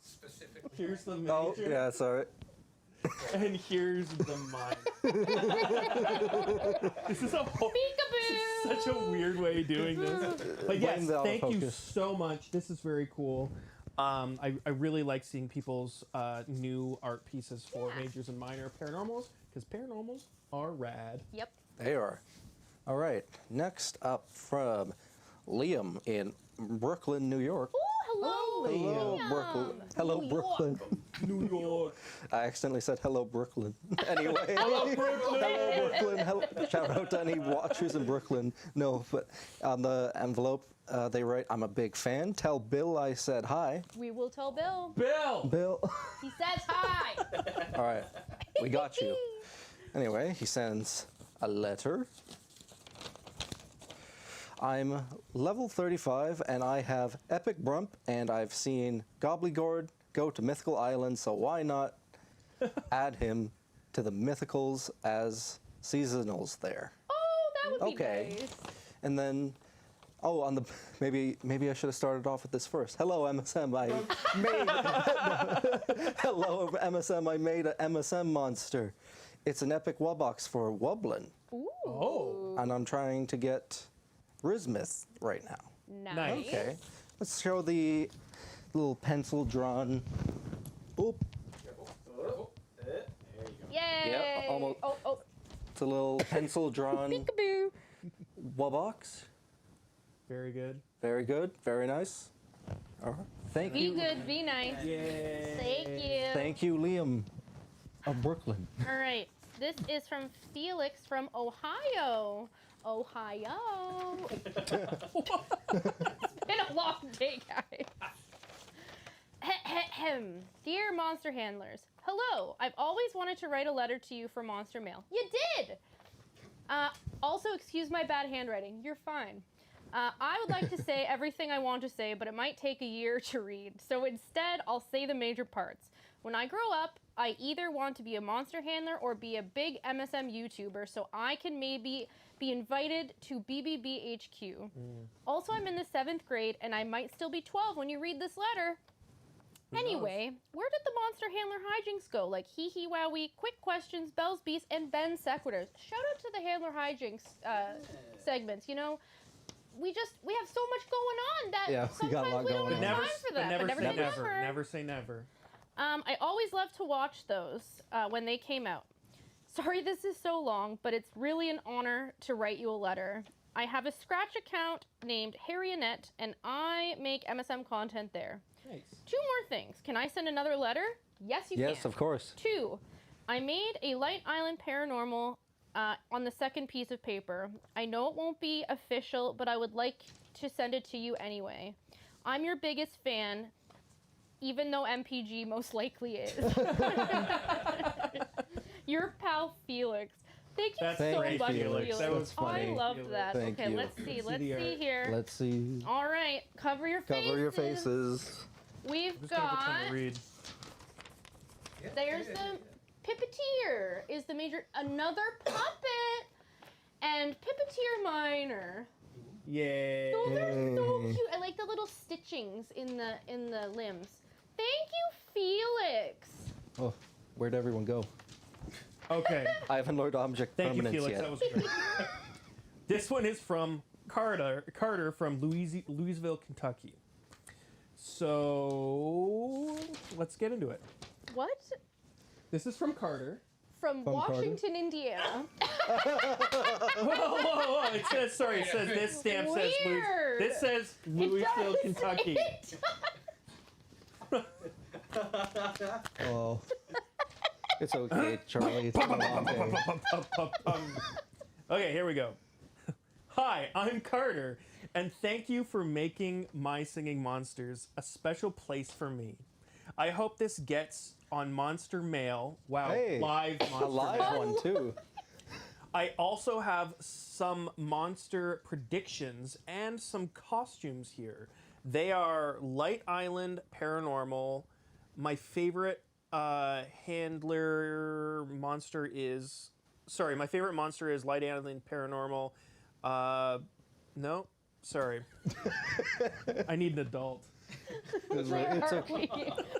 Specifically. Here's the major. Oh, yeah, sorry. And here's the mine. This is Peekaboo. such a weird way of doing this. But yes, Blame the thank you autofocus. so much. This is very cool. I really like seeing people's new art pieces for majors and minor paranormals because paranormals are rad. Yep. They are. All right. Next up from Liam in Brooklyn, New York. Oh, hello. Hello, Liam. Brooklyn. Hello, New Brooklyn. New York. I accidentally said hello, Brooklyn. Anyway. Hello, Brooklyn. Hello, Brooklyn. Hello. Shout out to any watchers in Brooklyn. No, but on the envelope, they write, I'm a big fan. Tell Bill I said hi. We will tell Bill. Bill. Bill. He says hi. All right. We got you. Anyway, he sends a letter. I'm level 35 and I have Epic Brump and I've seen Gobblegord go to Mythical Island, so why not add him to the Mythicals as seasonals there? Oh, that would be Okay. nice. And then, oh, on the maybe I should have started off with this first. Hello, MSM. I made. Hello, MSM. I made an MSM monster. It's an epic Wubbox for Wublin, Ooh. Oh. and I'm trying to get Rizmith right now. Nice. Okay, let's show the little pencil drawn. Oop, Yay. Yep, almost. Oh. it's a little pencil drawn Peekaboo. Wubbox. Very good. Very good. Very nice. All right. Thank Be you. good, be nice. Yay. Thank you. Thank you, Liam of Brooklyn. All right. This is from Felix from Ohio. Ohio. It's been a long day, guys. Dear Monster Handlers, hello. I've always wanted to write a letter to you for Monster Mail. You did! Also, excuse my bad handwriting. You're fine. I would like to say everything I want to say, but it might take a year to read. So instead, I'll say the major parts. When I grow up, I either want to be a monster handler or be a big MSM YouTuber, so I can maybe be invited to BBBHQ. Also, I'm in the 7th grade, and I might still be 12 when you read this letter. Anyway, where did the monster handler hijinks go? Like hee hee wowie, quick questions, bells beasts, and Ben sequiturs. Shout out to the handler hijinks segments. You know, we have so much going on that Yeah, we got a sometimes lot we don't going have on. time for that. But never say say never. Never say never. I always love to watch those when they came out. Sorry this is so long, but it's really an honor to write you a letter. I have a Scratch account named Harriet, and I make MSM content there. Nice. 2 more things. Can I send another letter? Yes, you can. Yes, of course. 2, I made a Light Island Paranormal on the 2nd piece of paper. I know it won't be official, but I would like to send it to you anyway. I'm your biggest fan, even though MPG most likely is. Your pal Felix. Thank you That's so great, much, Felix. That was I funny. loved that. Thank Okay, you. let's see. Let's Let's see the see art. here. Let's see. All right, cover your faces. Cover your faces. We've Just gonna pretend got. to read. There's the Pippeteer is the major, another puppet, and Pippeteer Minor. Yay. Those are so cute. I like the little stitchings in the limbs. Thank you, Felix. Oh, where'd everyone go? Okay. I haven't learned object Thank you, permanence Felix. yet. That was great. This one is from Carter from Louisville, Kentucky. So let's get into it. What? This is from Carter. From Carter? Washington, Indiana. Whoa. It says this stamp says Weird. this says Louisville, It does. Kentucky. It Oh. It's okay, Charlie. It's been a long day. Okay, here we go. Hi, I'm Carter, and thank you for making My Singing Monsters a special place for me. I hope this gets on Monster Mail. Wow, Hey, live Monster a live Mail. one too. I also have some monster predictions and some costumes here. They are Light Island Paranormal. My favorite handler monster is... Sorry, my favorite monster is Light Island Paranormal. No, sorry. I need an adult. It's Where are okay. we?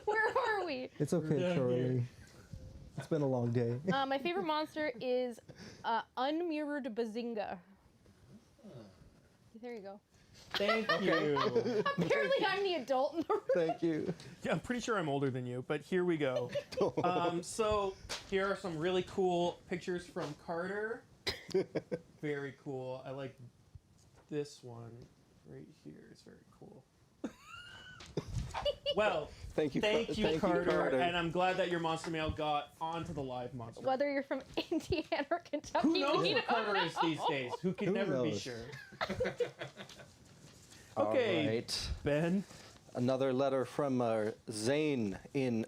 Where are we? It's okay, down Charlie. here. It's been a long day. My favorite monster is Unmirrored Bazinga. There you go. Thank you. Apparently, I'm the adult in the room. Thank you. Yeah, I'm pretty sure I'm older than you, but here we go. So here are some really cool pictures from Carter. Very cool. I like this one right here. It's very cool. Well, Thank you, thank you, thank Carter, and I'm glad that your Monster Mail got onto the live monster. Whether you're from Indiana or Kentucky, Who knows we what don't Carter is know. these days? Who can Who never be knows? sure? Okay, All right. Ben. Another letter from Zane in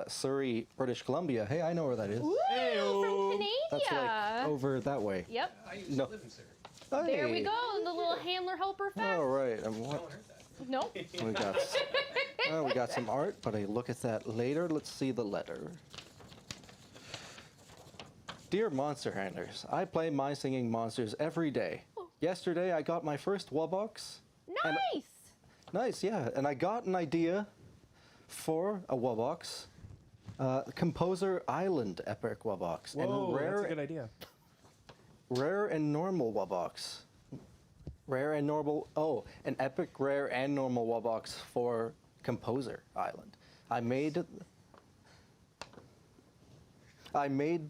Surrey, British Columbia. Hey, I know where that is. Woo, Heyo. from Canada. That's like over that way. Yep. No. There we Hey. go. The little handler helper fact. All right. And what? Nope. We got, we got some art, but I look at that later. Let's see the letter. Dear Monster Handlers, I play My Singing Monsters every day. Yesterday, I got my first Wubbox. Nice. Nice, yeah. And I got an idea for a Wubbox. Composer Island Epic Wubbox. Whoa, and that's a good idea. rare and normal Wubbox. Rare and normal. Oh, an epic, rare, and normal Wubbox for Composer Island. I made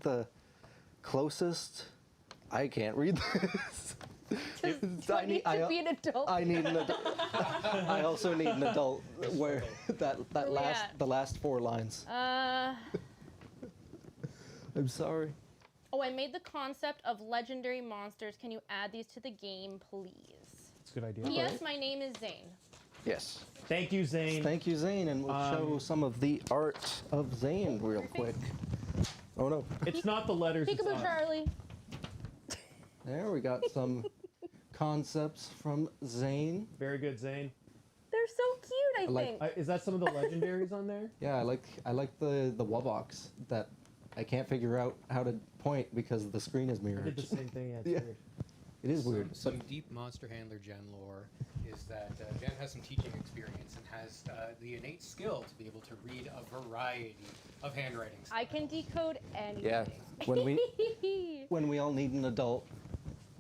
the closest. I can't read this. Do I need to be an adult? I need an adult. I also need an adult where that we last at? the last 4 lines. I'm sorry. Oh, I made the concept of legendary monsters. Can you add these to the game, please? That's a good idea. Yes, my name is Zane. Yes. Thank you, Zane. Thank you, Zane, and we'll show some of the art of Zane real quick. Oh no. It's not the letters. It's Peekaboo, us. Charlie. There we got some concepts from Zane. Very good, Zane. They're so cute, I like- think. Is that some of the legendaries on there? Yeah, I like the Wubbox that I can't figure out how to point because the screen is I did mirrored. the same thing. Yeah, it's Yeah. weird. It is weird. Some deep monster handler Jen lore is that Jen has some teaching experience and has the innate skill to be able to read a variety of handwritings. I can decode anything. Yeah. When we all need an adult,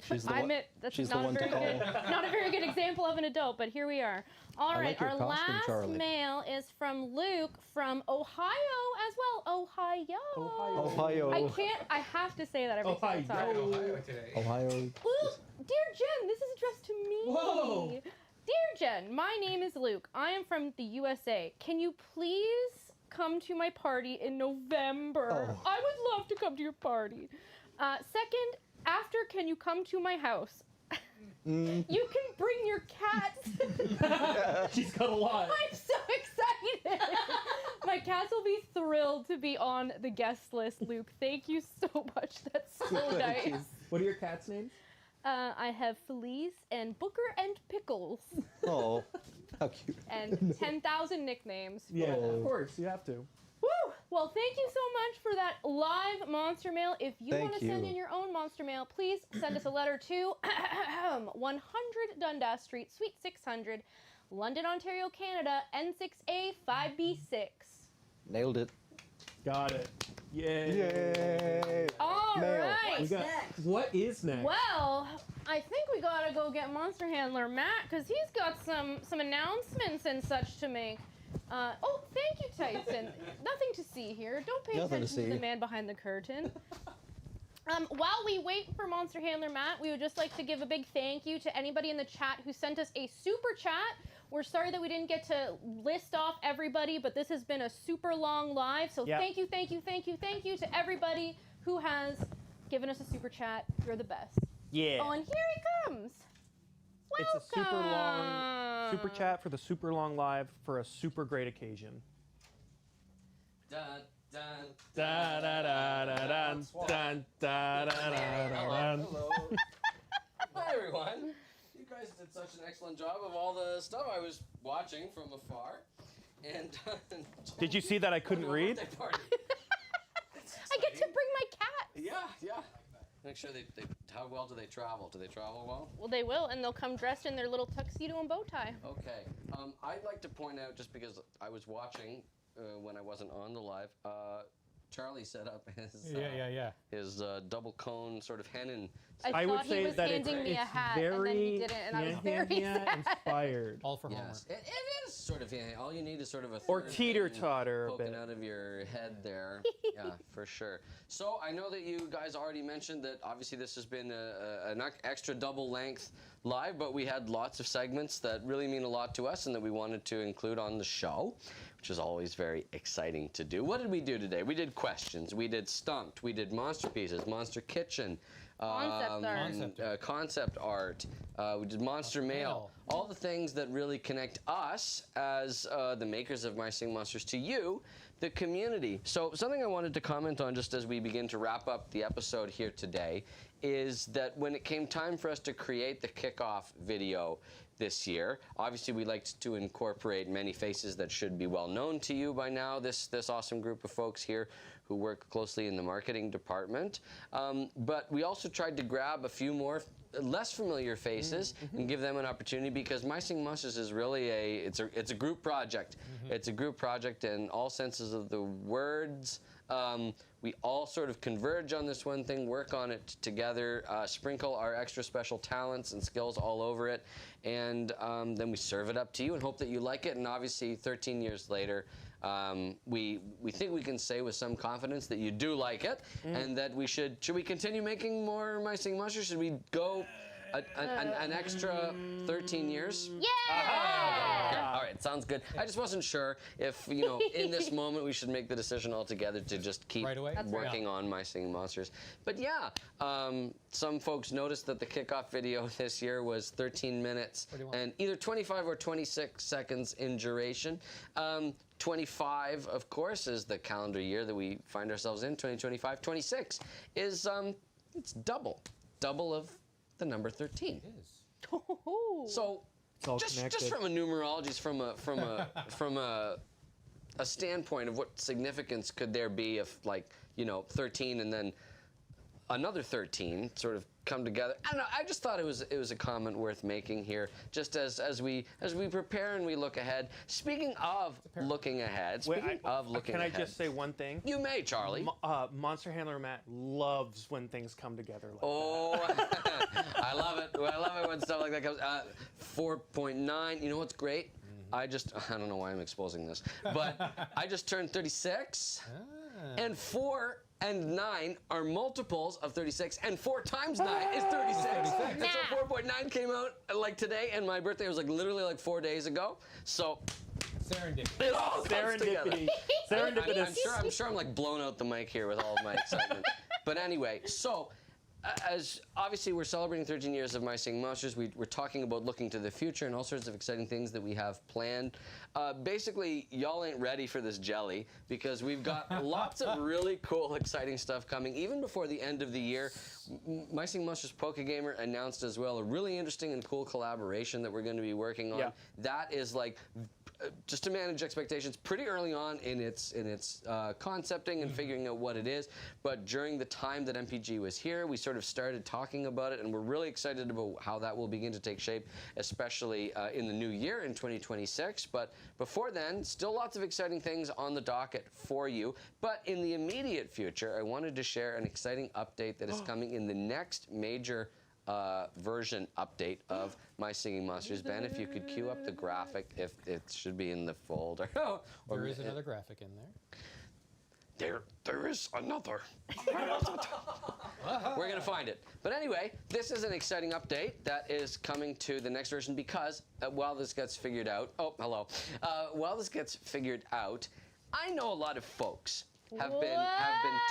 she's the I one. admit that's she's not the one a to very call. good, not a very good example of an adult, but here we are. All I right, like your our costume, last Charlie. mail is from Luke from Ohio as well. Ohio. Ohio. I have to say that every single time. Ohio. Ooh, dear Jen, this is addressed to me. Whoa. Dear Jen, my name is Luke. I am from the USA. Can you please come to my party in November? Oh. I would love to come to your party. Second, after, can you come to my house? You can bring your cats. She's got a lot. I'm so excited. My cats will be thrilled to be on the guest list, Luke. Thank you so much. That's so nice. What are your cats' names? I have Felice and Booker and Pickles Oh, how cute. and 10,000 nicknames. Yeah, Oh. of course you have to. Woo! Well, thank you so much for that live monster mail. If you Thank want to send you. in your own monster mail, please send us a letter to 100 Dundas Street, Suite 600, London, Ontario, Canada, N6A 5B6. Nailed it. Got it. Yay. Yay. All Mail. right. We got. What is next? Well, I think we gotta go get Monster Handler Matt because he's got some announcements and such to make. Oh, thank you, Tyson. Nothing to see here. Don't pay Nothing to attention to the see. man behind the curtain. While we wait for Monster Handler Matt, we would just like to give a big thank you to anybody in the chat who sent us a super chat. We're sorry that we didn't get to list off everybody, but this has been a super long live. So Yep. thank you to everybody who has given us a super chat. You're the best. Yeah. Oh, and here he comes. It's a super long Welcome. super chat for the super long live for a super great occasion. Dun, dun, Da da da da dun dun da da da da dun. Hello. Hi, everyone. You guys did such an excellent job of all the stuff I was watching from afar. And Did you see that I couldn't read? Birthday party. I get to bring my cat. Yeah. Make sure they how well do they travel? Do they travel well? Well, they will, and they'll come dressed in their little tuxedo and bow tie. Okay. I'd like to point out, just because I was watching when I wasn't on the live, Charlie set up his his double cone sort of hennin. I thought would say he was that it's handing me a hat, and then he very didn't, and I was very sad. inspired. All for Homer. Yes, it is sort of. Yeah, all you need is sort of a Or third teeter-totter a thing poking bit. out of your head there. Yeah, for sure. So I know that you guys already mentioned that obviously this has been an extra double length live, but we had lots of segments that really mean a lot to us and that we wanted to include on the show, which is always very exciting to do. What did we do today? We did questions, we did Stumped, we did Monster Pieces, Monster Kitchen, concept art. We did Monster Mail. All the things that really connect us as the makers of My Sing Monsters to you, the community. So something I wanted to comment on just as we begin to wrap up the episode here today is that when it came time for us to create the kickoff video this year, obviously we liked to incorporate many faces that should be well known to you by now, this awesome group of folks here who work closely in the marketing department. But we also tried to grab a few more less familiar faces and give them an opportunity, because My Sing Monsters is really it's a group project. It's a group project in all senses of the words. We all sort of converge on this one thing, work on it together, sprinkle our extra special talents and skills all over it, and then we serve it up to you and hope that you like it. And obviously 13 years later, we think we can say with some confidence that you do like it, and that we should we continue making more My Sing Monsters? Should we go an extra 13 years? Yeah! All right, sounds good. I just wasn't sure if, in this moment we should make the decision altogether to just keep Right away? That's working on My Singing Monsters. But yeah, some folks noticed that the kickoff video this year was 13 minutes and either 25 or 26 seconds in duration. 25, of course, is the calendar year that we find ourselves in, 2025. 26 is, it's double of the number 13. It is. So, all just connected. from a numerology, from a standpoint of what significance could there be if, like, 13 and then another 13 sort of come together. I don't know. I just thought it was a comment worth making here, just as we prepare and we look ahead. Speaking of looking ahead, Can I just say one thing? You may, Charlie. Monster Handler Matt loves when things come together like Oh, I love it. I love it when stuff like that comes. 4.9. You know what's great? I don't know why I'm exposing this, but I just turned 36, and 4 and 9 are multiples of 36, and 4 times 9 is 36. And so 4.9 came out like today, and my birthday was like literally like 4 days ago. So Serendipity. it all comes together. Serendipitous. I'm sure I'm like blowing out the mic here with all of my excitement. But anyway, so as obviously we're celebrating 13 years of My Singing Monsters, we're talking about looking to the future and all sorts of exciting things that we have planned. Basically, y'all ain't ready for this jelly because we've got lots of really cool, exciting stuff coming. Even before the end of the year, My Singing Monsters Pokegamer announced as well a really interesting and cool collaboration that we're going to be working on. Yeah. That is like, just to manage expectations, pretty early on in its concepting and figuring out what it is. But during the time that MPG was here, we sort of started talking about it, and we're really excited about how that will begin to take shape, especially in the new year in 2026. But before then, still lots of exciting things on the docket for you. But in the immediate future, I wanted to share an exciting update that is coming in the next major version update of My Singing Monsters. Ben, if you could cue up the graphic, if it should be in the folder. There is another graphic in there. There is another. We're gonna find it. But anyway, this is an exciting update that is coming to the next version because while this gets figured out, while this gets figured out, I know a lot of folks have been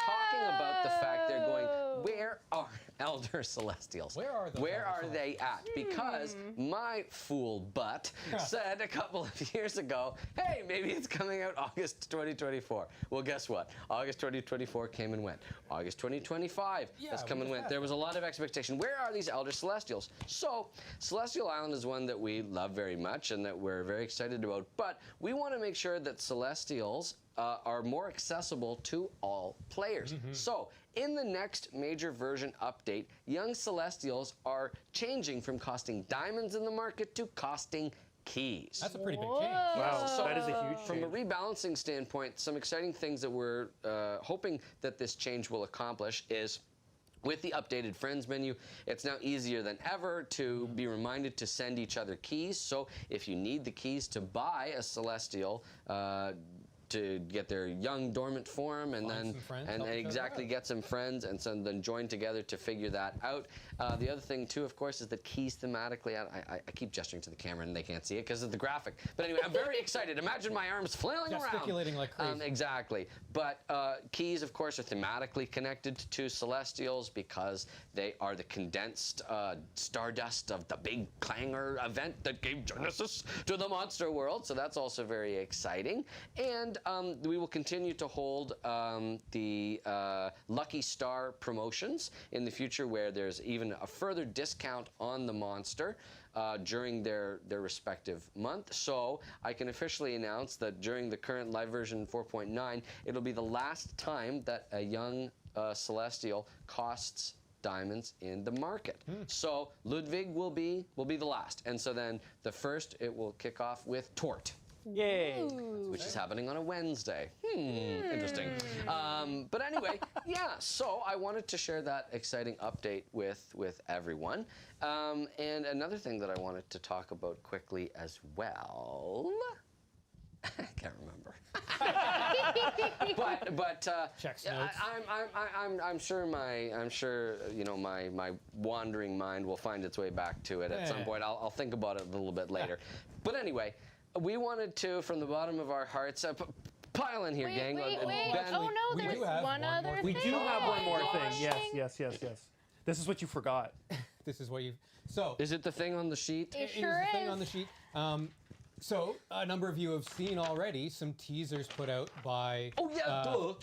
talking about the fact they're going, where are Elder Celestials? Where are those Where Elder are they at? Because my fool butt said a couple of years ago, hey, maybe it's coming out August 2024. Well, guess what? August 2024 came and went. August 2025 has come and went. There was a lot of expectation. Where are these Elder Celestials? So, Celestial Island is one that we love very much and that we're very excited about, but we want to make sure that Celestials are more accessible to all players. So, in the next major version update, young Celestials are changing from costing diamonds in the market to costing keys. That's a pretty big change. Wow, So, that is a huge from a change. rebalancing standpoint, some exciting things that we're hoping that this change will accomplish is with the updated Friends menu, it's now easier than ever to be reminded to send each other keys. So if you need the keys to buy a Celestial, to get their young dormant form and Find then some friends, and help each other exactly out. get some friends and then join together to figure that out. The other thing too, of course, is that keys thematically. I keep gesturing to the camera and they can't see it because of the graphic. But anyway, I'm very excited. Imagine my arms flailing around. Gesticulating like crazy. Exactly. But keys, of course, are thematically connected to Celestials because they are the condensed stardust of the big clangor event that gave genesis to the monster world. So that's also very exciting. And we will continue to hold the Lucky Star promotions in the future where there's even a further discount on the monster during their respective month. So I can officially announce that during the current live version 4.9, it'll be the last time that a young Celestial costs diamonds in the market. So Ludwig will be the last. And so then the first, it will kick off with Tort. Yay. Which is happening on a Wednesday. Interesting. But anyway, yeah, so I wanted to share that exciting update with everyone. And another thing that I wanted to talk about quickly as well. I can't remember. but Checks notes. I'm sure my wandering mind will find its way back to it at some point. I'll think about it a little bit later. But anyway, we wanted to, from the bottom of our hearts, pile in here, gang. Wait. Ben, Oh no, we there's do have one one other more thing. We do have one more thing. Gosh. Yes. This is what you forgot. This is what you. So is it the thing on the sheet? It it is sure the thing is. on the sheet. So, a number of you have seen already some teasers put out by our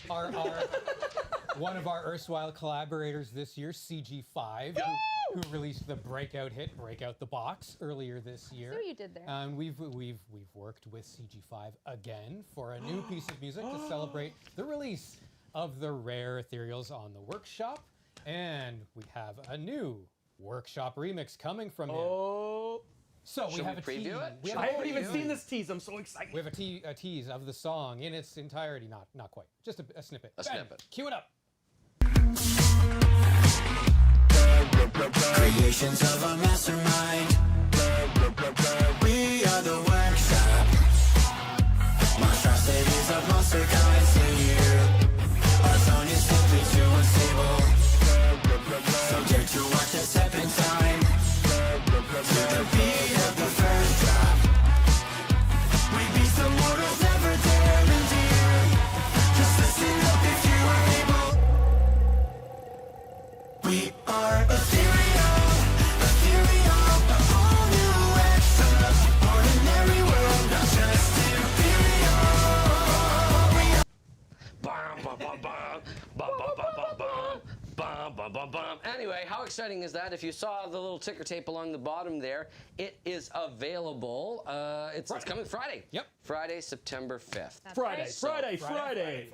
one of our erstwhile collaborators this year, CG5, who released the breakout hit "Break Out the Box" earlier this year. See what you did there. And we've worked with CG5 again for a new piece of music to celebrate the release of the rare ethereals on the workshop, and we have a new workshop remix coming from him. So we have a tease. I haven't even seen this tease. I'm so excited. We have a tease of the song in its entirety. Not quite. Just a snippet. A snippet. Cue it up. Creations of a mastermind. We are the workshop. Monstrosities of monster kinds here. Our song is simply too unstable. Subject to watch us step in time. To the beat of the first drop. We beat the mortals never dare endear. Just listen up if you are able. We are ethereal, ethereal, a whole new extraordinary world, not just imperial. Bum, bum, bum, bum, bum, bum, bum, bum, bum. Bum, bum, bum, bum. Anyway, how exciting is that? If you saw the little ticker tape along the bottom there, it is available. It's coming Friday. Yep. Friday, September 5th. Friday.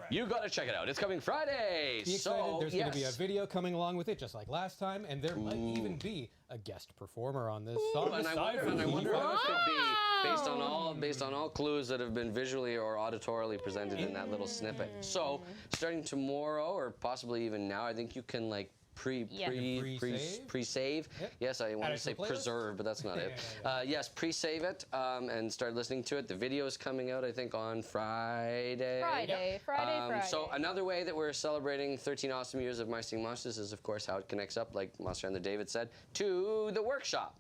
You got to check it out. It's coming Friday. Be excited. So, There's going to be a video coming along with it, just like last time, and there might even be a guest performer on this song. And I wonder how it could be based on all clues that have been visually or auditorily presented in that little snippet. So, starting tomorrow or possibly even now, I think you can like pre-save. Yep. Yes, I want Add to say it to a playlist? preserve, but that's not it. Yes, pre-save it and start listening to it. The video is coming out, I think, on Friday. Friday. So another way that we're celebrating 13 awesome years of My Singing Monsters is, of course, how it connects up, like Monster and the David said, to the workshop.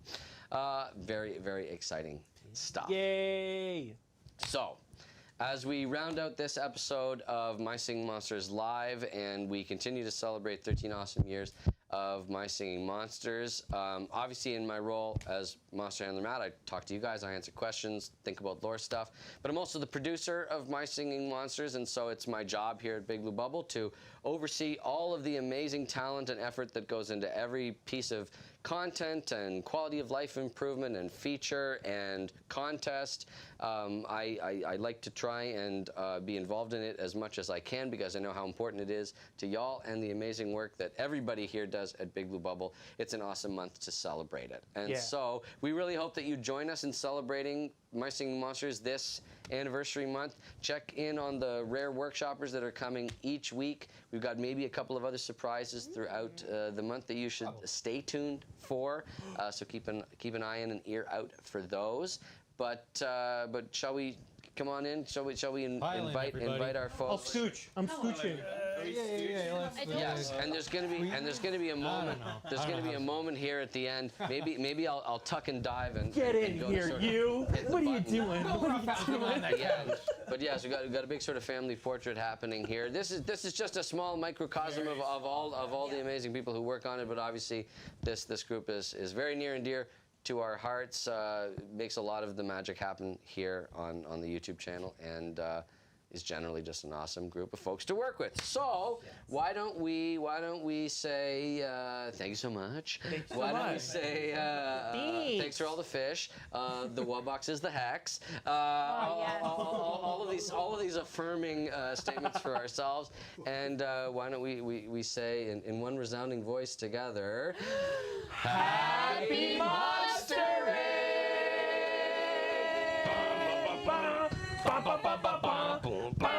Very, very exciting stuff. Yay! So, as we round out this episode of My Singing Monsters Live and we continue to celebrate 13 awesome years of My Singing Monsters, obviously in my role as Monster Handler Matt, I talk to you guys, I answer questions, think about lore stuff, but I'm also the producer of My Singing Monsters, and so it's my job here at Big Blue Bubble to oversee all of the amazing talent and effort that goes into every piece of content and quality of life improvement and feature and contest. I like to try and be involved in it as much as I can because I know how important it is to y'all and the amazing work that everybody here does at Big Blue Bubble. It's an awesome month to celebrate it. And so we really hope that you join us in celebrating My Singing Monsters this anniversary month. Check in on the rare workshoppers that are coming each week. We've got maybe a couple of other surprises throughout the month that you should stay tuned for. So keep an eye and an ear out for those. But shall we come on in? Shall we invite our folks? I'll scooch. I'm scooching. Yes, and there's gonna be a moment. There's gonna be a moment here at the end. Maybe I'll tuck and dive and Get in and go here, sort of you! hit the What are you button. doing? What are you doing? Yeah, but yes, we've got a big sort of family portrait happening here. This is just a small microcosm of all the amazing people who work on it. But obviously, this group is very near and dear to our hearts. Makes a lot of the magic happen here on the YouTube channel, and is generally just an awesome group of folks to work with. So why don't we say thank you so much? Why don't we say thanks for all the fish. The Wubbox is the hex. All of these affirming statements for ourselves. And why don't we say in one resounding voice together, Happy Monstering! Ba, ba, ba, ba, ba, ba.